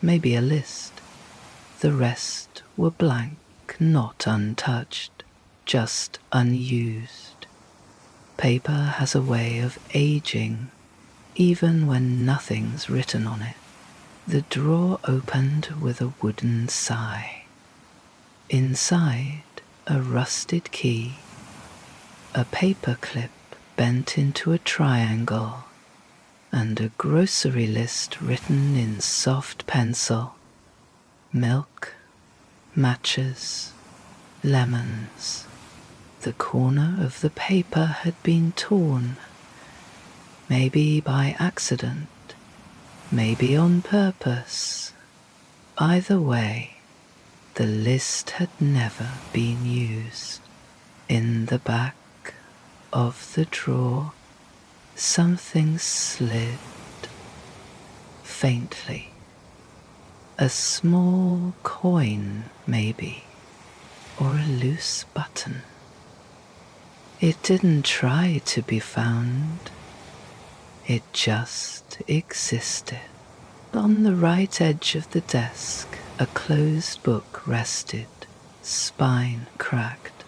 maybe a list. The rest were blank, not untouched, just unused. Paper has a way of aging, even when nothing's written on it. The drawer opened with a wooden sigh. Inside, a rusted key, a paper clip bent into a triangle, and a grocery list written in soft pencil. Milk, matches, lemons. The corner of the paper had been torn, maybe by accident, maybe on purpose. Either way, the list had never been used. In the back of the drawer, something slid faintly. A small coin, maybe, or a loose button. It didn't try to be found. It just existed. On the right edge of the desk, a closed book rested, spine cracked,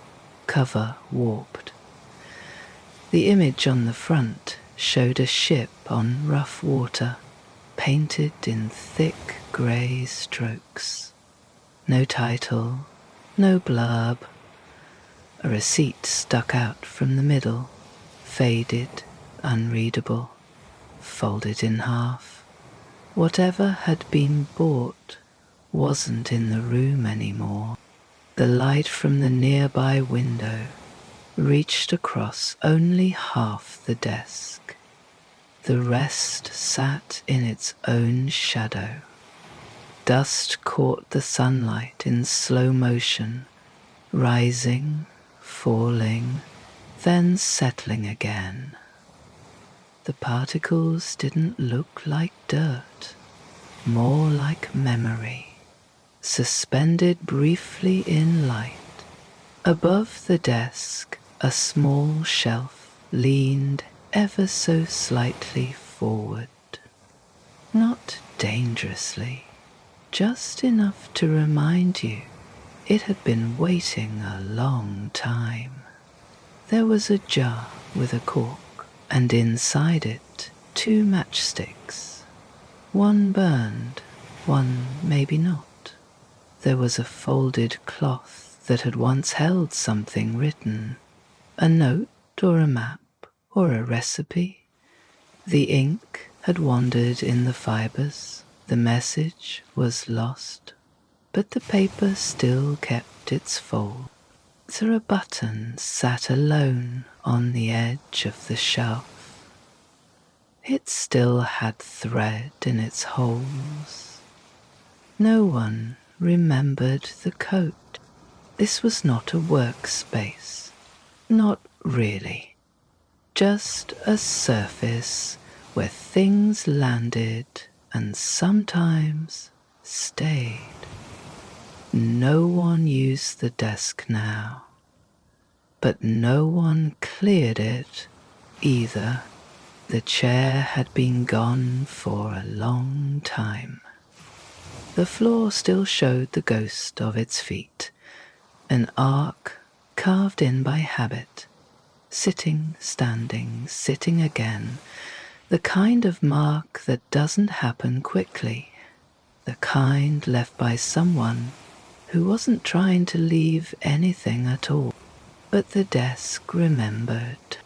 cover warped. The image on the front showed a ship on rough water, painted in thick grey strokes. No title, no blurb. A receipt stuck out from the middle, faded, unreadable, folded in half. Whatever had been bought wasn't in the room anymore. The light from the nearby window reached across only half the desk. The rest sat in its own shadow. Dust caught the sunlight in slow motion, rising, falling, then settling again. The particles didn't look like dirt, more like memory, suspended briefly in light. Above the desk, a small shelf leaned ever so slightly forward. Not dangerously, just enough to remind you it had been waiting a long time. There was a jar with a cork, and inside it 2 matchsticks. One burned, one maybe not. There was a folded cloth that had once held something written, a note or a map or a recipe. The ink had wandered in the fibers, the message was lost, but the paper still kept its fold. So a button sat alone on the edge of the shelf. It still had thread in its holes. No one remembered the coat. This was not a workspace. Not really. Just a surface where things landed and sometimes stayed. No one used the desk now, but no one cleared it either. The chair had been gone for a long time. The floor still showed the ghost of its feet, an arc carved in by habit, sitting, standing, sitting again, the kind of mark that doesn't happen quickly, the kind left by someone who wasn't trying to leave anything at all. But the desk remembered.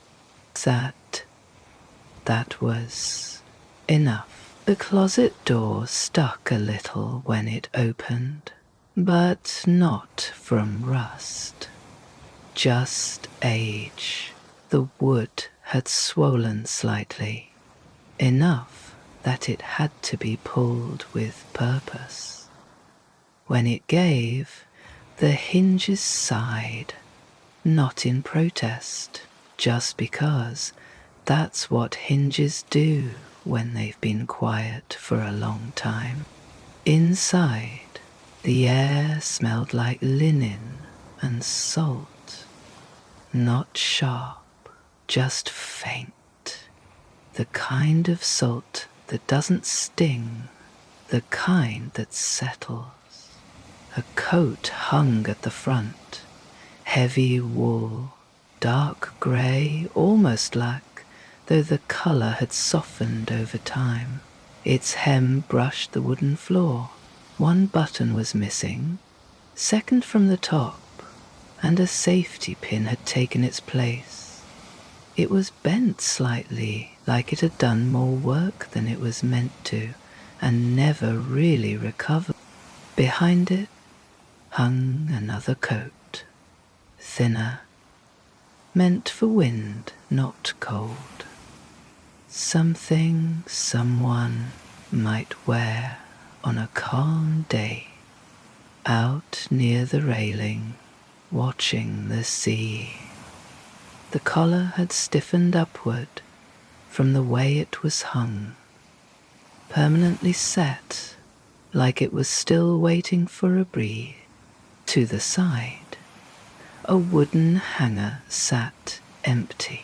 That was enough. The closet door stuck a little when it opened, but not from rust. Just age. The wood had swollen slightly, enough that it had to be pulled with purpose. When it gave, the hinges sighed, not in protest, just because that's what hinges do when they've been quiet for a long time. Inside, the air smelled like linen and salt, not sharp, just faint. The kind of salt that doesn't sting, the kind that settles. A coat hung at the front, heavy wool, dark grey, almost black, though the colour had softened over time. Its hem brushed the wooden floor. One button was missing, second from the top, and a safety pin had taken its place. It was bent slightly, like it had done more work than it was meant to, and never really recovered. Behind it hung another coat, thinner, meant for wind, not cold. Something someone might wear on a calm day, out near the railing, watching the sea. The collar had stiffened upward from the way it was hung, permanently set, like it was still waiting for a breeze. To the side, a wooden hanger sat empty.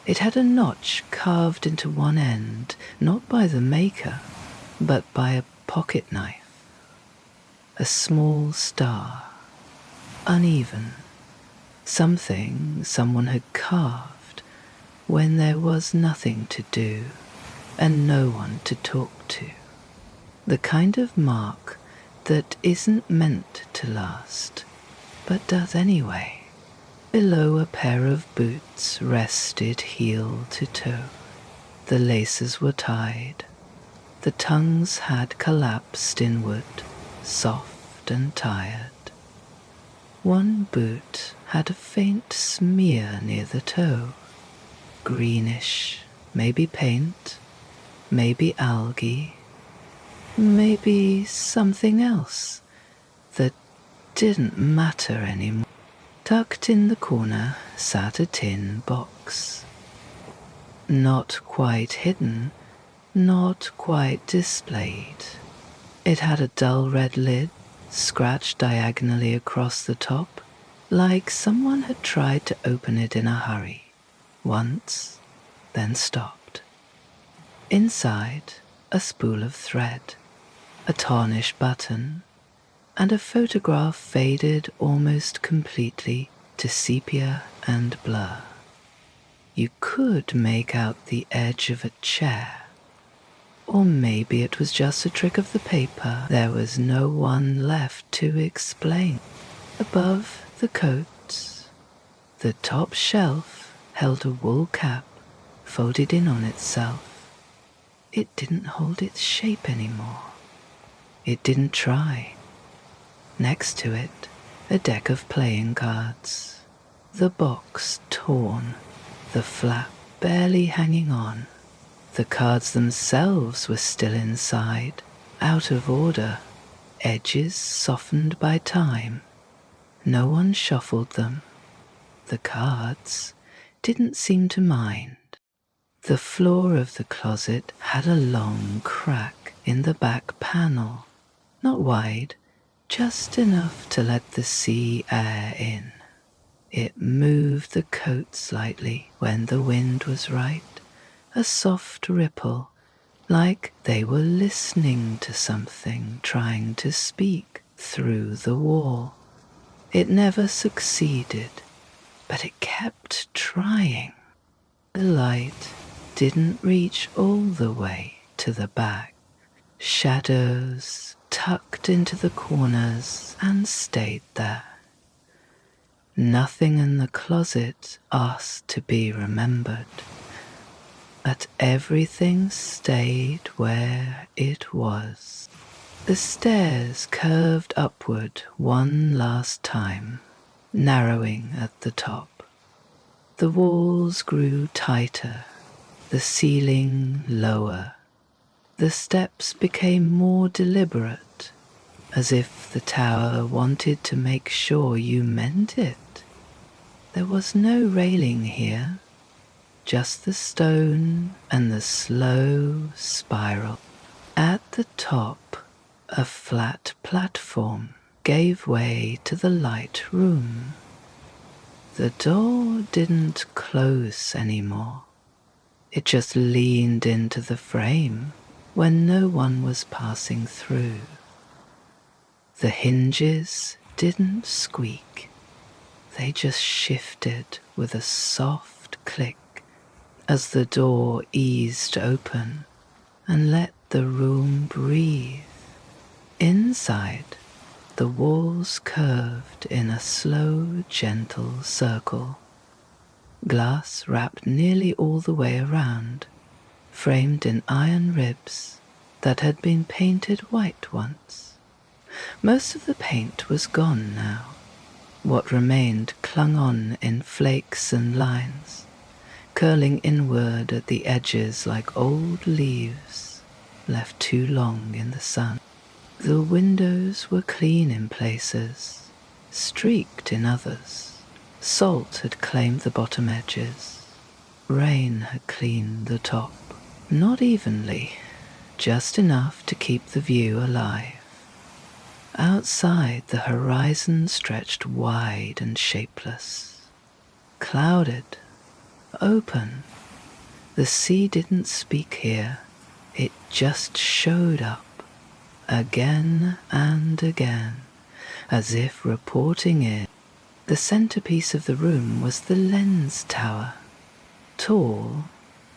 It had a notch carved into one end, not by the maker, but by a pocket knife. A small star, uneven, something someone had carved when there was nothing to do and no one to talk to. The kind of mark that isn't meant to last, but does anyway. Below a pair of boots rested heel to toe. The laces were tied. The tongues had collapsed inward, soft and tired. One boot had a faint smear near the toe, greenish, maybe paint, maybe algae, maybe something else that didn't matter anymore. Tucked in the corner sat a tin box. Not quite hidden, not quite displayed. It had a dull red lid, scratched diagonally across the top, like someone had tried to open it in a hurry. Once, then stopped. Inside, a spool of thread, a tarnished button, and a photograph faded almost completely to sepia and blur. You could make out the edge of a chair, or maybe it was just a trick of the paper. There was no one left to explain. Above the coats, the top shelf held a wool cap folded in on itself. It didn't hold its shape anymore. It didn't try. Next to it, a deck of playing cards, the box torn, the flap barely hanging on. The cards themselves were still inside, out of order, edges softened by time. No one shuffled them. The cards didn't seem to mind. The floor of the closet had a long crack in the back panel, not wide, just enough to let the sea air in. It moved the coat slightly when the wind was right, a soft ripple, like they were listening to something trying to speak through the wall. It never succeeded, but it kept trying. The light didn't reach all the way to the back. Shadows tucked into the corners and stayed there. Nothing in the closet asked to be remembered, but everything stayed where it was. The stairs curved upward one last time, narrowing at the top. The walls grew tighter, the ceiling lower. The steps became more deliberate, as if the tower wanted to make sure you meant it. There was no railing here, just the stone and the slow spiral. At the top, a flat platform gave way to the light room. The door didn't close anymore. It just leaned into the frame when no one was passing through. The hinges didn't squeak. They just shifted with a soft click as the door eased open and let the room breathe. Inside, the walls curved in a slow, gentle circle. Glass wrapped nearly all the way around, framed in iron ribs that had been painted white once. Most of the paint was gone now. What remained clung on in flakes and lines, curling inward at the edges like old leaves left too long in the sun. The windows were clean in places, streaked in others. Salt had claimed the bottom edges. Rain had cleaned the top. Not evenly, just enough to keep the view alive. Outside, the horizon stretched wide and shapeless. Clouded, open. The sea didn't speak here. It just showed up, again and again, as if reporting it. The centerpiece of the room was the lens tower. Tall,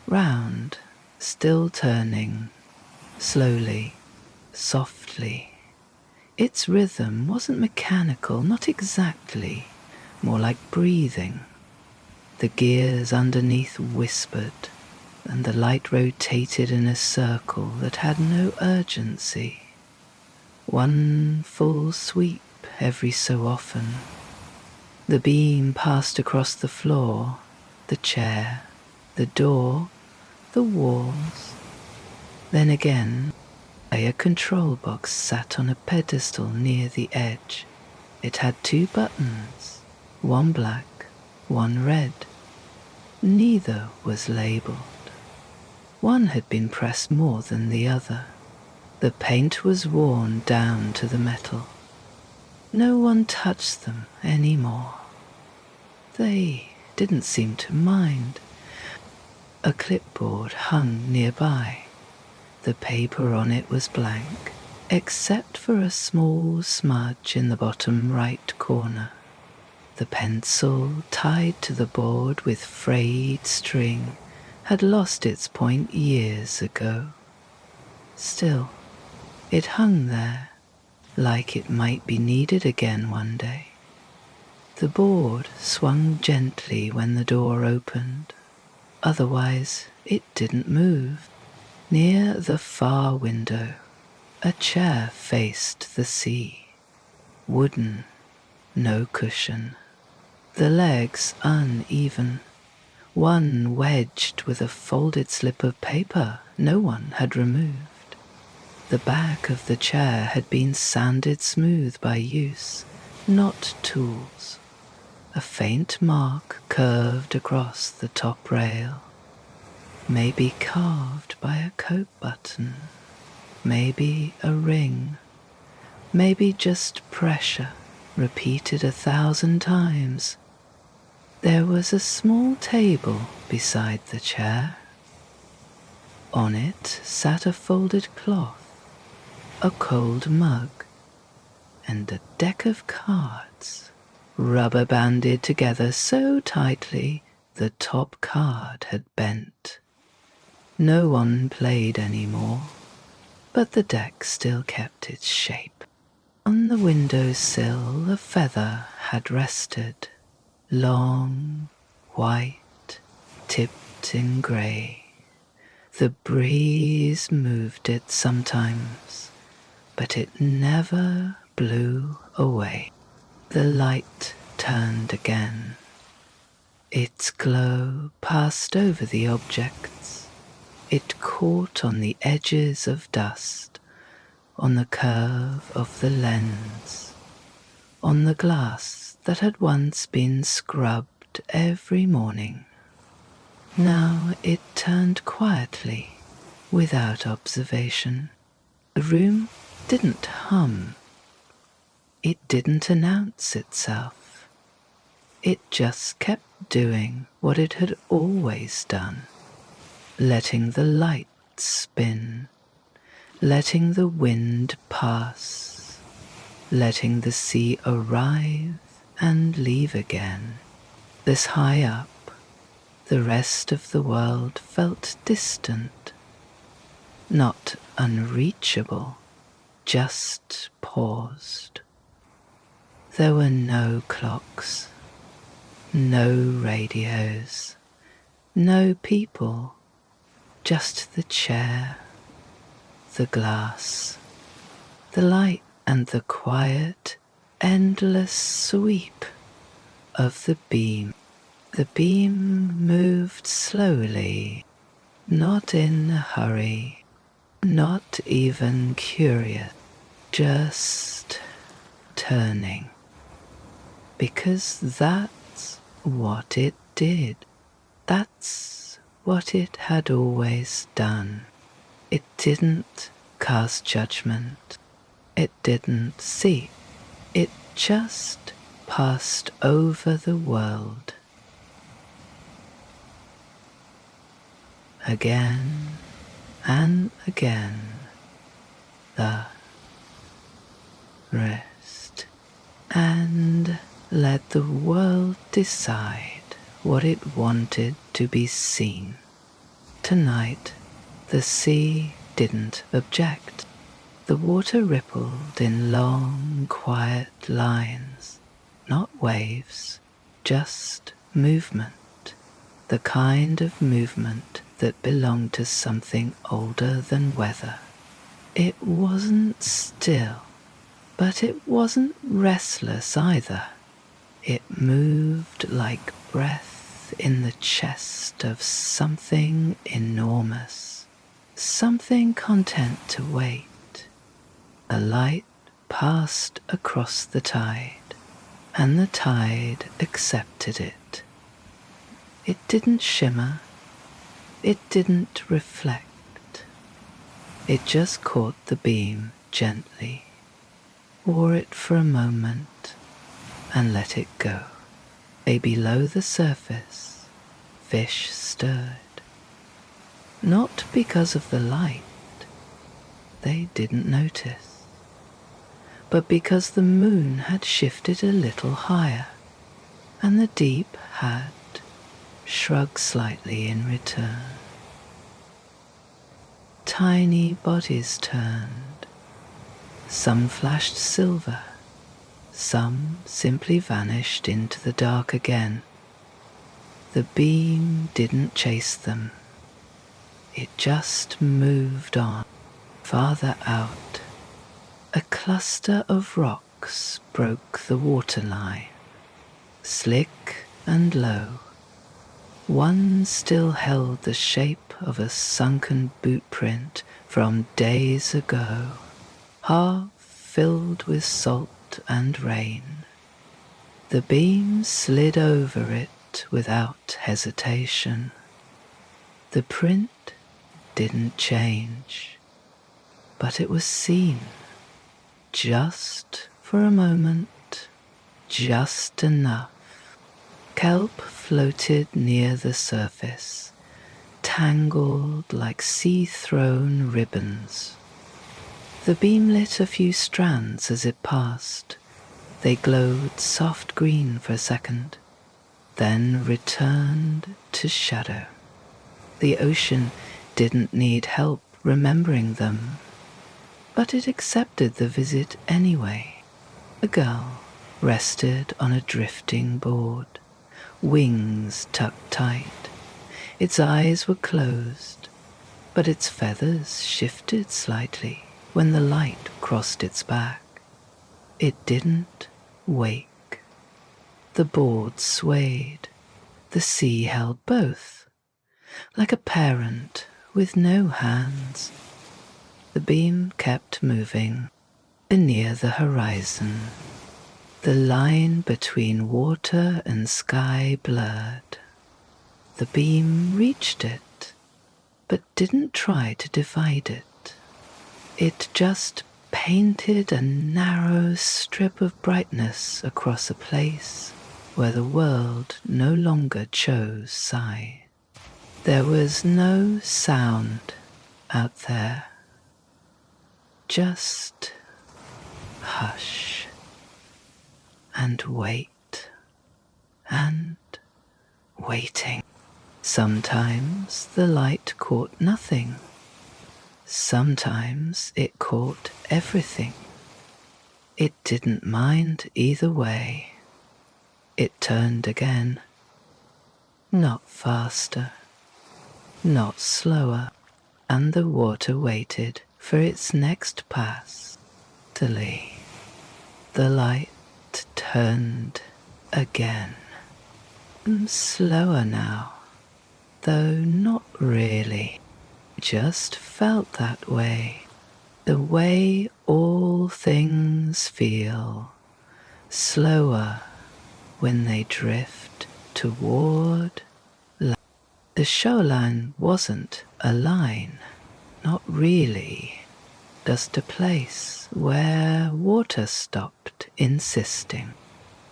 round, still turning, slowly, softly. Its rhythm wasn't mechanical, not exactly, more like breathing. The gears underneath whispered, and the light rotated in a circle that had no urgency. One full sweep every so often, The beam passed across the floor, the chair, the door, the walls. Then again, a control box sat on a pedestal near the edge. It had 2 buttons, one black, one red. Neither was labeled. One had been pressed more than the other. The paint was worn down to the metal. No one touched them anymore. They didn't seem to mind. A clipboard hung nearby. The paper on it was blank, except for a small smudge in the bottom right corner. The pencil, tied to the board with frayed string, had lost its point years ago. Still, it hung there, like it might be needed again one day. The board swung gently when the door opened. Otherwise, it didn't move. Near the far window, a chair faced the sea. Wooden, no cushion. The legs uneven. One wedged with a folded slip of paper no one had removed. The back of the chair had been sanded smooth by use, not tools. A faint mark curved across the top rail. Maybe carved by a coat button. Maybe a ring. Maybe just pressure, repeated 1,000 times. There was a small table beside the chair. On it sat a folded cloth, a cold mug, and a deck of cards, rubber banded together so tightly the top card had bent. No one played anymore, but the deck still kept its shape. On the windowsill a feather had rested, long, white, tipped in grey. The breeze moved it sometimes, but it never blew away. The light turned again. Its glow passed over the objects. It caught on the edges of dust, on the curve of the lens, on the glass that had once been scrubbed every morning. Now it turned quietly, without observation. The room didn't hum. It didn't announce itself. It just kept doing what it had always done, letting the light spin, letting the wind pass, letting the sea arrive and leave again. This high up, the rest of the world felt distant, not unreachable, just paused. There were no clocks, no radios, no people, just the chair, the glass, the light and the quiet, endless sweep of the beam. The beam moved slowly, not in a hurry, not even curious, just turning. Because that's what it did. That's what it had always done. It didn't cast judgment. It didn't see. It just passed over the world. Again and again, the rest, and let the world decide what it wanted to be seen. Tonight, the sea didn't object. The water rippled in long, quiet lines, not waves, just movement, the kind of movement that belonged to something older than weather. It wasn't still, but it wasn't restless either. It moved like breath in the chest of something enormous, something content to wait. A light passed across the tide, and the tide accepted it. It didn't shimmer, it didn't reflect. It just caught the beam gently, wore it for a moment, and let it go. Below the surface, fish stirred. Not because of the light, they didn't notice, but because the moon had shifted a little higher, and the deep had shrugged slightly in return. Tiny bodies turned. Some flashed silver, some simply vanished into the dark again. The beam didn't chase them. It just moved on. Farther out, a cluster of rocks broke the waterline, slick and low. One still held the shape of a sunken boot print from days ago, half filled with salt and rain. The beam slid over it without hesitation. The print didn't change, but it was seen, just for a moment, just enough. Kelp floated near the surface, tangled like sea-thrown ribbons. The beam lit a few strands as it passed. They glowed soft green for a second, then returned to shadow. The ocean didn't need help remembering them, but it accepted the visit anyway. A girl rested on a drifting board, wings tucked tight. Its eyes were closed, but its feathers shifted slightly when the light crossed its back. It didn't wake. The board swayed. The sea held both, like a parent with no hands. The beam kept moving near the horizon. The line between water and sky blurred. The beam reached it, but didn't try to divide it. It just painted a narrow strip of brightness across a place where the world no longer chose side. There was no sound out there, just hush and wait and waiting. Sometimes the light caught nothing. Sometimes it caught everything. It didn't mind either way. It turned again. Not faster, not slower, and the water waited for its next pass. Steadily, the light turned again. Slower now, though not really. Just felt that way, the way all things feel, slower when they drift toward light. The shoreline wasn't a line, not really, just a place where water stopped insisting.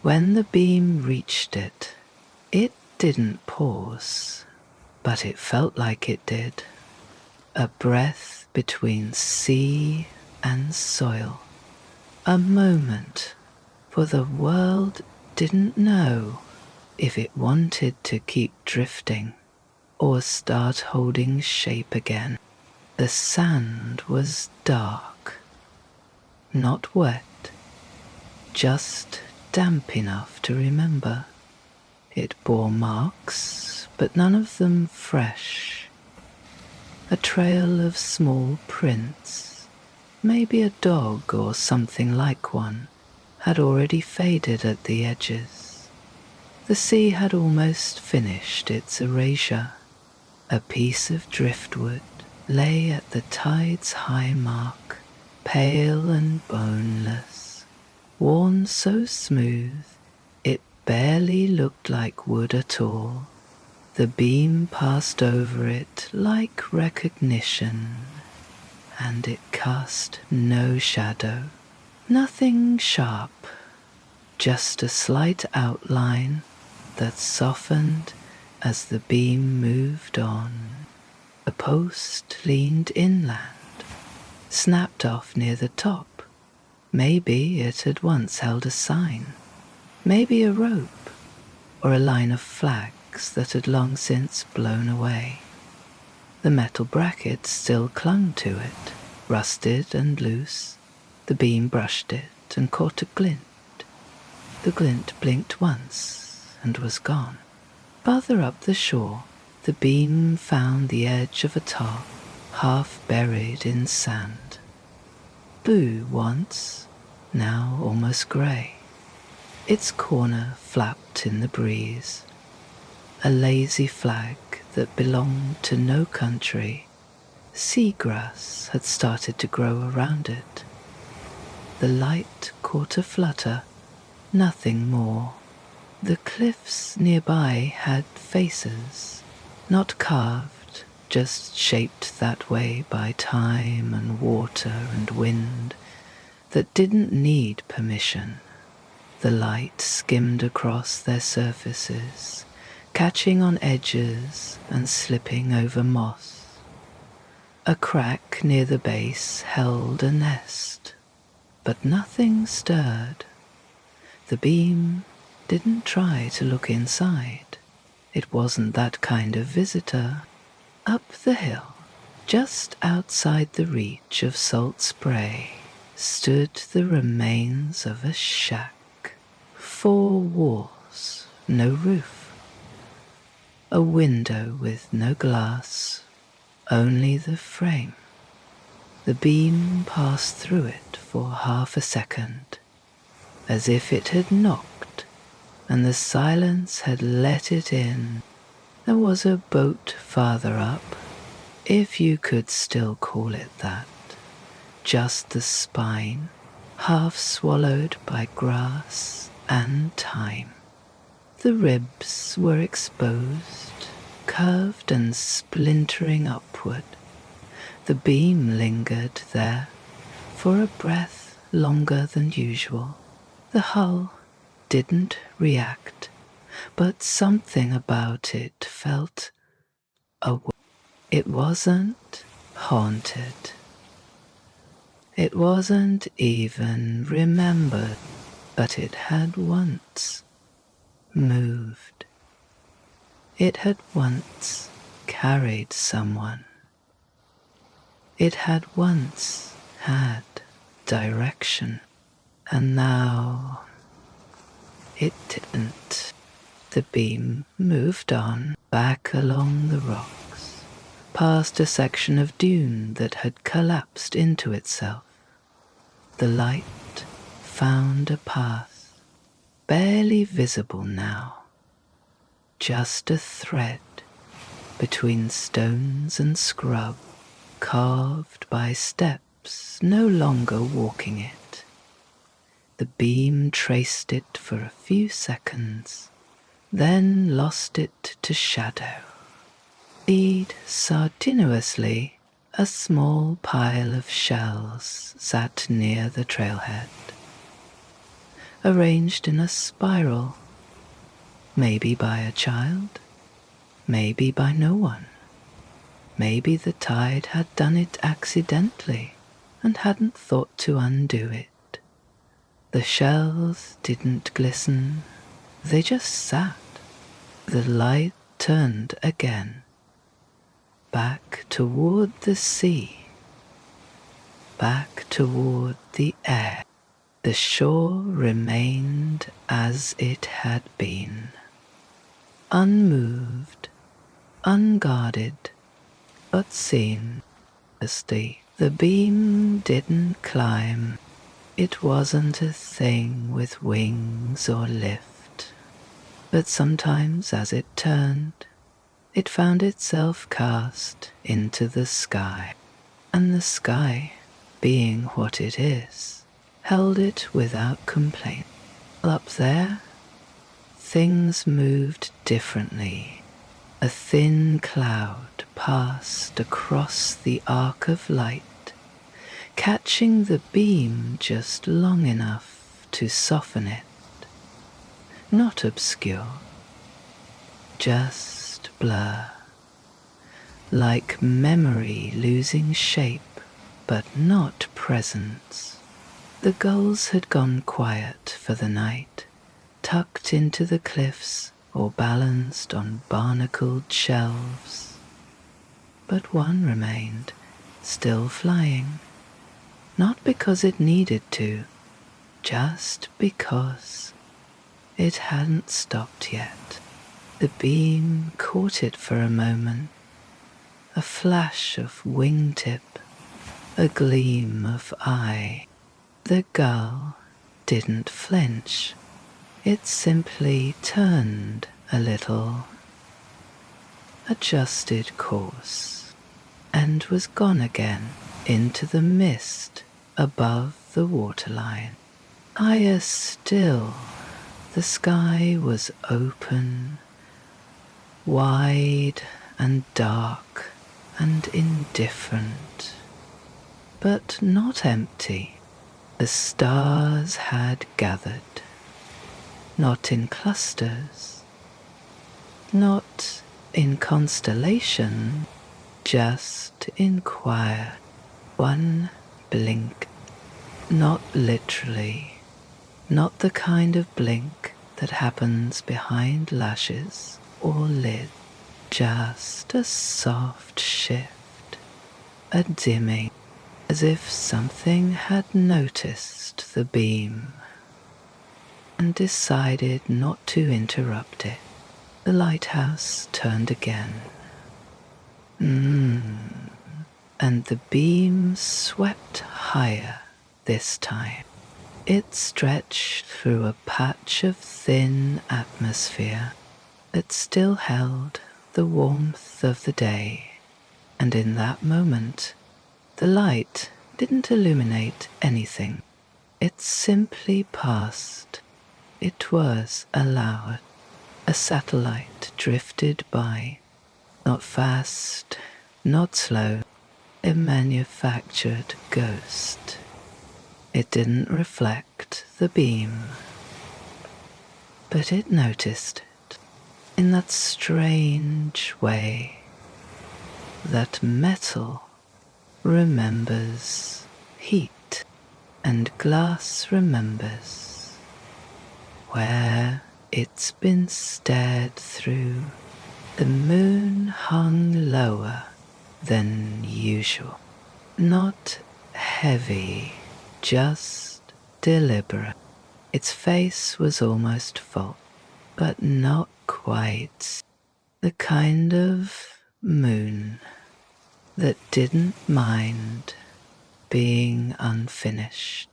When the beam reached it, it didn't pause, but it felt like it did. A breath between sea and soil. A moment, for the world didn't know if it wanted to keep drifting or start holding shape again. The sand was dark, not wet, just damp enough to remember. It bore marks, but none of them fresh. A trail of small prints, maybe a dog or something like one, had already faded at the edges. The sea had almost finished its erasure. A piece of driftwood lay at the tide's high mark, pale and boneless, worn so smooth it barely looked like wood at all. The beam passed over it like recognition, and it cast no shadow, nothing sharp, just a slight outline that softened as the beam moved on. A post leaned inland, snapped off near the top. Maybe it had once held a sign, maybe a rope, or a line of flags that had long since blown away. The metal bracket still clung to it, rusted and loose. The beam brushed it and caught a glint. The glint blinked once and was gone. Farther up the shore, the beam found the edge of a top, half buried in sand. Blue once, now almost grey. Its corner flapped in the breeze. A lazy flag that belonged to no country. Seagrass had started to grow around it. The light caught a flutter, nothing more. The cliffs nearby had faces, not carved, just shaped that way by time and water and wind, that didn't need permission. The light skimmed across their surfaces, catching on edges and slipping over moss. A crack near the base held a nest, but nothing stirred. The beam didn't try to look inside. It wasn't that kind of visitor. Up the hill, just outside the reach of salt spray, stood the remains of a shack. 4 walls, no roof. A window with no glass, only the frame. The beam passed through it for half a second, as if it had knocked, and the silence had let it in. There was a boat farther up, if you could still call it that. Just the spine, half swallowed by grass and time. The ribs were exposed, curved and splintering upward. The beam lingered there for a breath longer than usual. The hull didn't react, but something about it felt awake. It wasn't haunted. It wasn't even remembered, but it had once moved. It had once carried someone. It had once had direction, and now it didn't. The beam moved on, back along the rocks, past a section of dune that had collapsed into itself. The light found a path, barely visible now, just a thread between stones and scrub, carved by steps no longer walking it. The beam traced it for a few seconds, then lost it to shadow. Lead sinuously, a small pile of shells sat near the trailhead, arranged in a spiral, maybe by a child, maybe by no one. Maybe the tide had done it accidentally and hadn't thought to undo it. The shells didn't glisten, they just sat. The light turned again, back toward the sea, back toward the air. The shore remained as it had been, unmoved, unguarded, but seen. The beam didn't climb. It wasn't a thing with wings or lift. But sometimes as it turned, it found itself cast into the sky, and the sky, being what it is, held it without complaint. Up there, things moved differently. A thin cloud passed across the arc of light, catching the beam just long enough to soften it. Not obscure, just blur, like memory losing shape but not presence. The gulls had gone quiet for the night, tucked into the cliffs or balanced on barnacled shelves. But one remained, still flying, not because it needed to, just because it hadn't stopped yet. The beam caught it for a moment, a flash of wingtip, a gleam of eye. The gull didn't flinch. It simply turned a little, adjusted course, and was gone again into the mist above the waterline. Higher still, the sky was open, wide and dark and indifferent, but not empty. The stars had gathered, not in clusters, not in constellation, just in quiet. One blink, not literally, not the kind of blink that happens behind lashes or lids, just a soft shift, a dimming, as if something had noticed the beam and decided not to interrupt it. The lighthouse turned again. And the beam swept higher this time. It stretched through a patch of thin atmosphere that still held the warmth of the day, and in that moment, the light didn't illuminate anything. It simply passed. It was allowed. A satellite drifted by, not fast, not slow, a manufactured ghost. It didn't reflect the beam, but it noticed it in that strange way that metal remembers heat and glass remembers where it's been stared through. The moon hung lower than usual, not heavy, just deliberate. Its face was almost full, but not quite. The kind of moon that didn't mind being unfinished.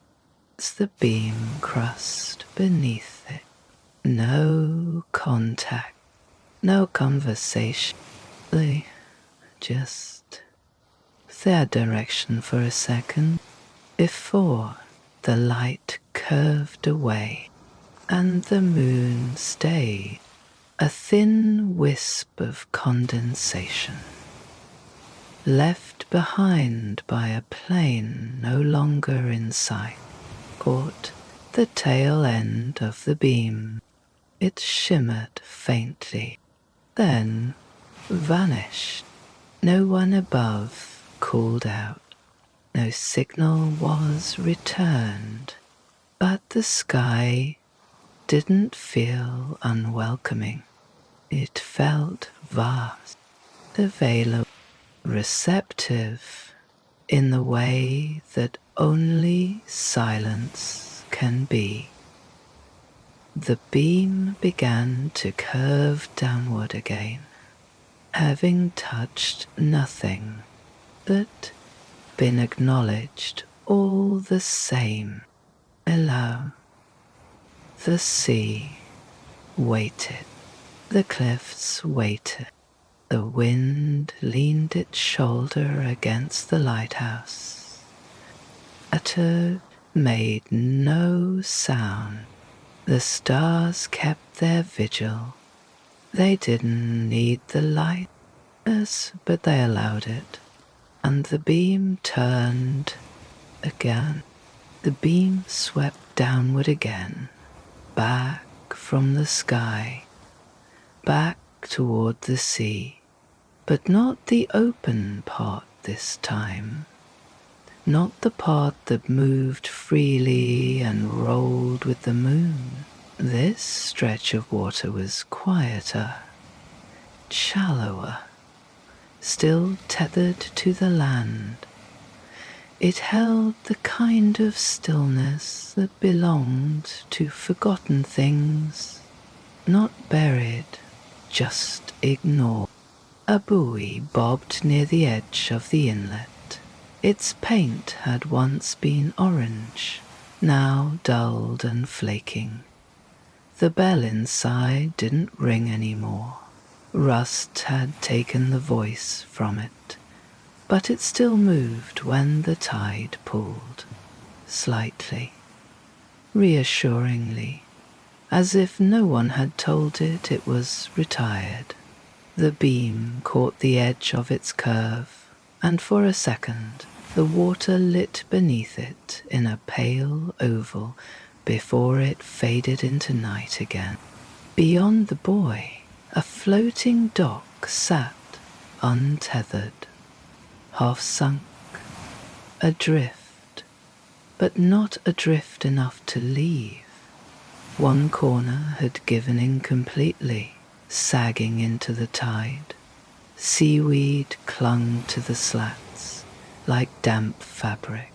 It's the beam crust beneath it. No contact, no conversation. They just their direction for a second before the light curved away and the moon stayed, a thin wisp of condensation, left behind by a plane no longer in sight, caught the tail end of the beam. It shimmered faintly, then vanished. No one above called out. No signal was returned, but the sky didn't feel unwelcoming. It felt vast, available, receptive in the way that only silence can be. The beam began to curve downward again, having touched nothing but been acknowledged all the same. Below, the sea, waited. The cliffs waited. The wind leaned its shoulder against the lighthouse. A toad made no sound. The stars kept their vigil. They didn't need the light, but they allowed it. And the beam turned again. The beam swept downward again, back from the sky, back toward the sea, but not the open part this time. Not the part that moved freely and rolled with the moon. This stretch of water was quieter, shallower, still tethered to the land. It held the kind of stillness that belonged to forgotten things, not buried, just ignored. A buoy bobbed near the edge of the inlet. Its paint had once been orange, now dulled and flaking. The bell inside didn't ring anymore. Rust had taken the voice from it, but it still moved when the tide pulled, slightly, reassuringly, as if no one had told it was retired. The beam caught the edge of its curve, and for a second the water lit beneath it in a pale oval before it faded into night again. Beyond the buoy, a floating dock sat untethered, half sunk, adrift, but not adrift enough to leave. One corner had given in completely, sagging into the tide. Seaweed clung to the slats like damp fabric.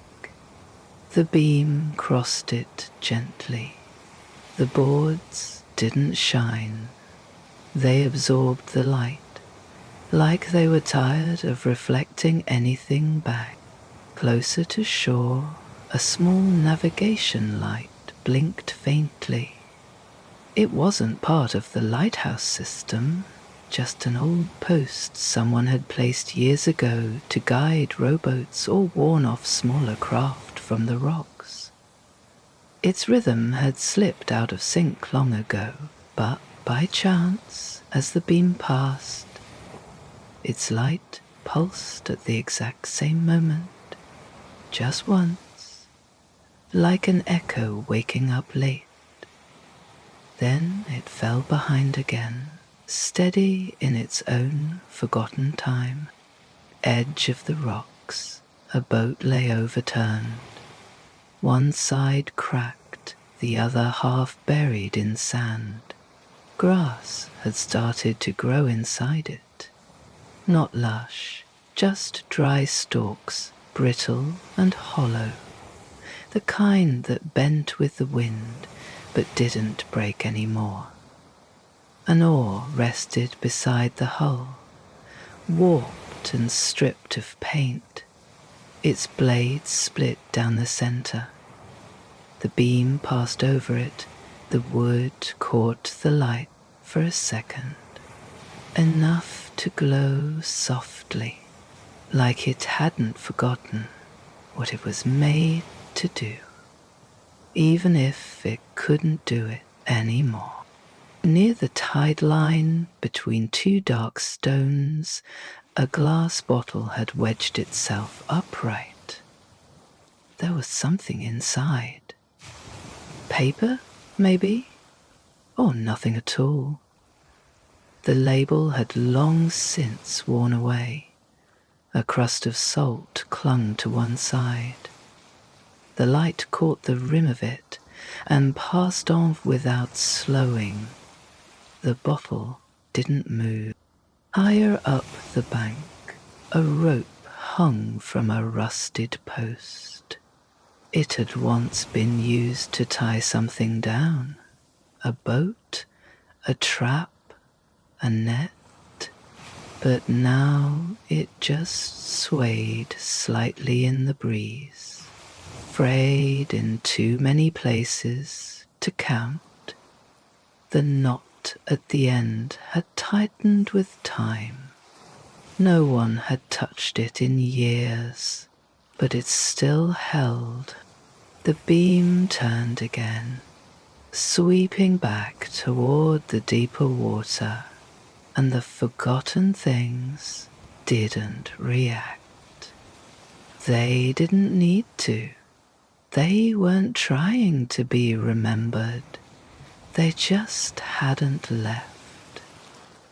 The beam crossed it gently. The boards didn't shine. They absorbed the light, like they were tired of reflecting anything back. Closer to shore, a small navigation light blinked faintly. It wasn't part of the lighthouse system, just an old post someone had placed years ago to guide rowboats or warn off smaller craft from the rocks. Its rhythm had slipped out of sync long ago, but by chance, as the beam passed, its light pulsed at the exact same moment, just once, like an echo waking up late. Then it fell behind again, steady in its own forgotten time. Edge of the rocks, a boat lay overturned. One side cracked, the other half buried in sand. Grass had started to grow inside it. Not lush, just dry stalks, brittle and hollow. The kind that bent with the wind, but didn't break any more. An oar rested beside the hull, warped and stripped of paint. Its blade split down the center. The beam passed over it. The wood caught the light for a second, enough to glow softly, like it hadn't forgotten what it was made to do, even if it couldn't do it anymore. Near the tide line, between two dark stones, a glass bottle had wedged itself upright. There was something inside. Paper, maybe? Or nothing at all. The label had long since worn away. A crust of salt clung to one side. The light caught the rim of it and passed on without slowing. The bottle didn't move. Higher up the bank, a rope hung from a rusted post. It had once been used to tie something down. A boat, a trap, a net. But now it just swayed slightly in the breeze, frayed in too many places to count. The knot knot at the end had tightened with time. No one had touched it in years, but it still held. The beam turned again, sweeping back toward the deeper water, and the forgotten things didn't react. They didn't need to. They weren't trying to be remembered. They just hadn't left.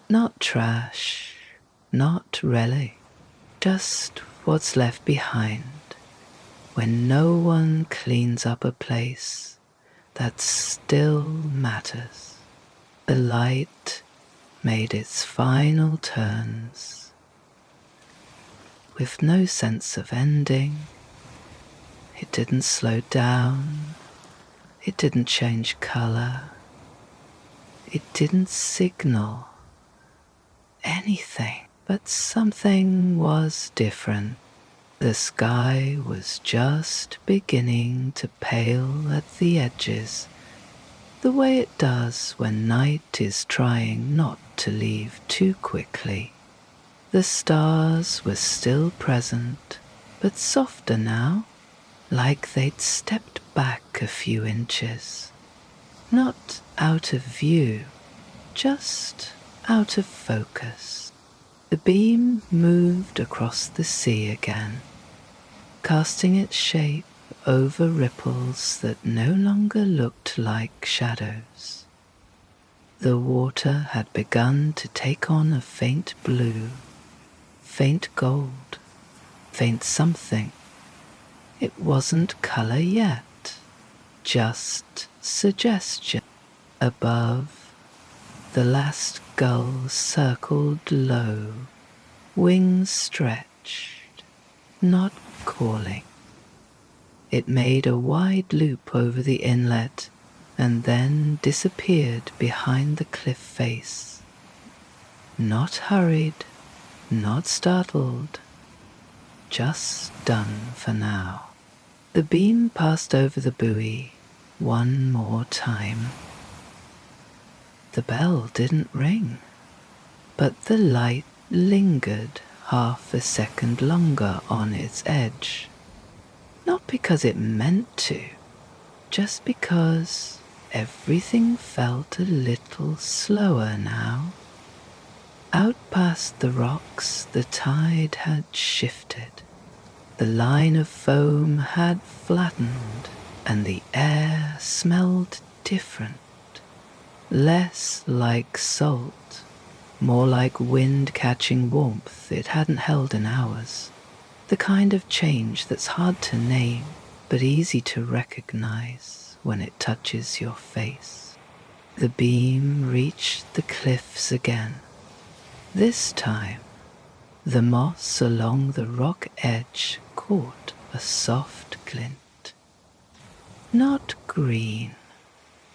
Not trash, not relic, just what's left behind when no one cleans up a place that still matters. The light made its final turns. With no sense of ending, it didn't slow down, it didn't change color, it didn't signal anything, but something was different. The sky was just beginning to pale at the edges, the way it does when night is trying not to leave too quickly. The stars were still present, but softer now, like they'd stepped back a few inches. Not out of view, just out of focus. The beam moved across the sea again, casting its shape over ripples that no longer looked like shadows. The water had begun to take on a faint blue, faint gold, faint something. It wasn't color yet, just suggestion. Above, the last gull circled low, wings stretched, not calling. It made a wide loop over the inlet and then disappeared behind the cliff face. Not hurried, not startled, just done for now. The beam passed over the buoy one more time. The bell didn't ring, but the light lingered half a second longer on its edge. Not because it meant to, just because everything felt a little slower now. Out past the rocks, the tide had shifted. The line of foam had flattened, and the air smelled different. Less like salt, more like wind catching warmth it hadn't held in hours. The kind of change that's hard to name, but easy to recognize when it touches your face. The beam reached the cliffs again. This time, the moss along the rock edge caught a soft glint. Not green,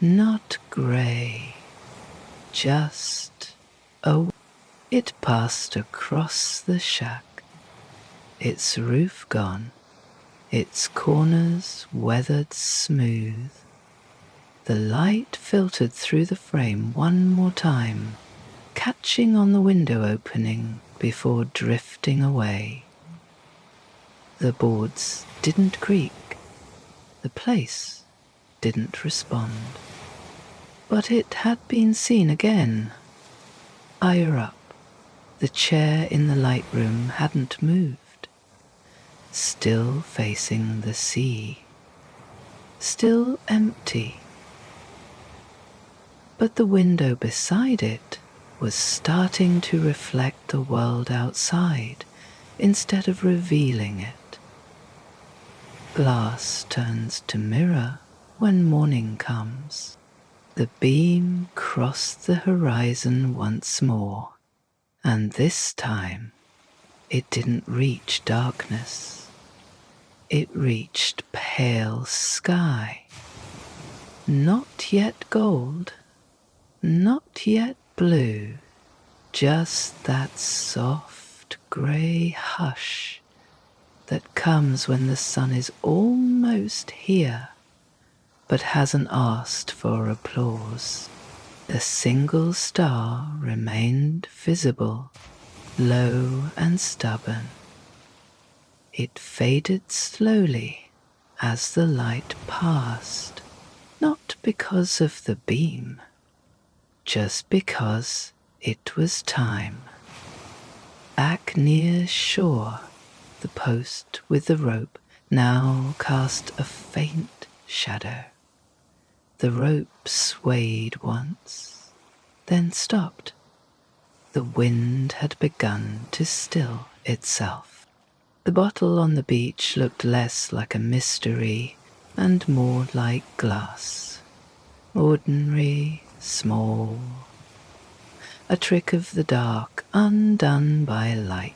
not grey, just a... It passed across the shack, its roof gone, its corners weathered smooth. The light filtered through the frame one more time, catching on the window opening before drifting away. The boards didn't creak. The place didn't respond. But it had been seen again. Higher up, the chair in the light room hadn't moved. Still facing the sea. Still empty. But the window beside it was starting to reflect the world outside instead of revealing it. Glass turns to mirror when morning comes. The beam crossed the horizon once more, and this time it didn't reach darkness. It reached pale sky. Not yet gold, not yet blue, just that soft grey hush that comes when the sun is almost here but hasn't asked for applause. The single star remained visible, low and stubborn. It faded slowly as the light passed, not because of the beam, just because it was time. Back near shore, the post with the rope now cast a faint shadow. The rope swayed once, then stopped. The wind had begun to still itself. The bottle on the beach looked less like a mystery and more like glass. Ordinary, small. A trick of the dark undone by light.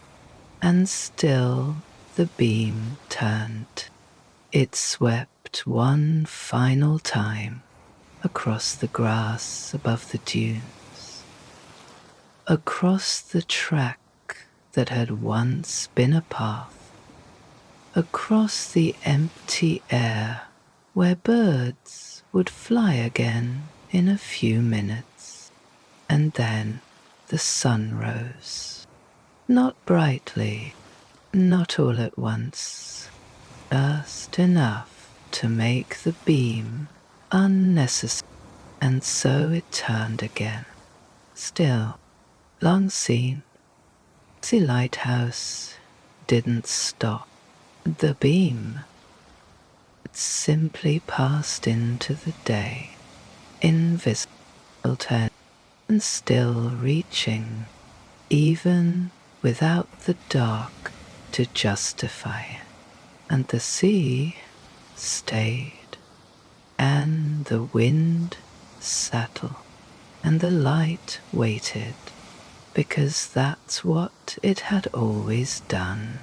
And still the beam turned. It swept one final time across the grass above the dunes, across the track that had once been a path, across the empty air where birds would fly again in a few minutes. And then the sun rose, not brightly, not all at once, just enough to make the beam unnecessary. And so it turned again, still, long seen. The lighthouse didn't stop. The beam simply passed into the day, invisible turn, and still reaching, even without the dark to justify it. And the sea stayed, and the wind settled, and the light waited, because that's what it had always done.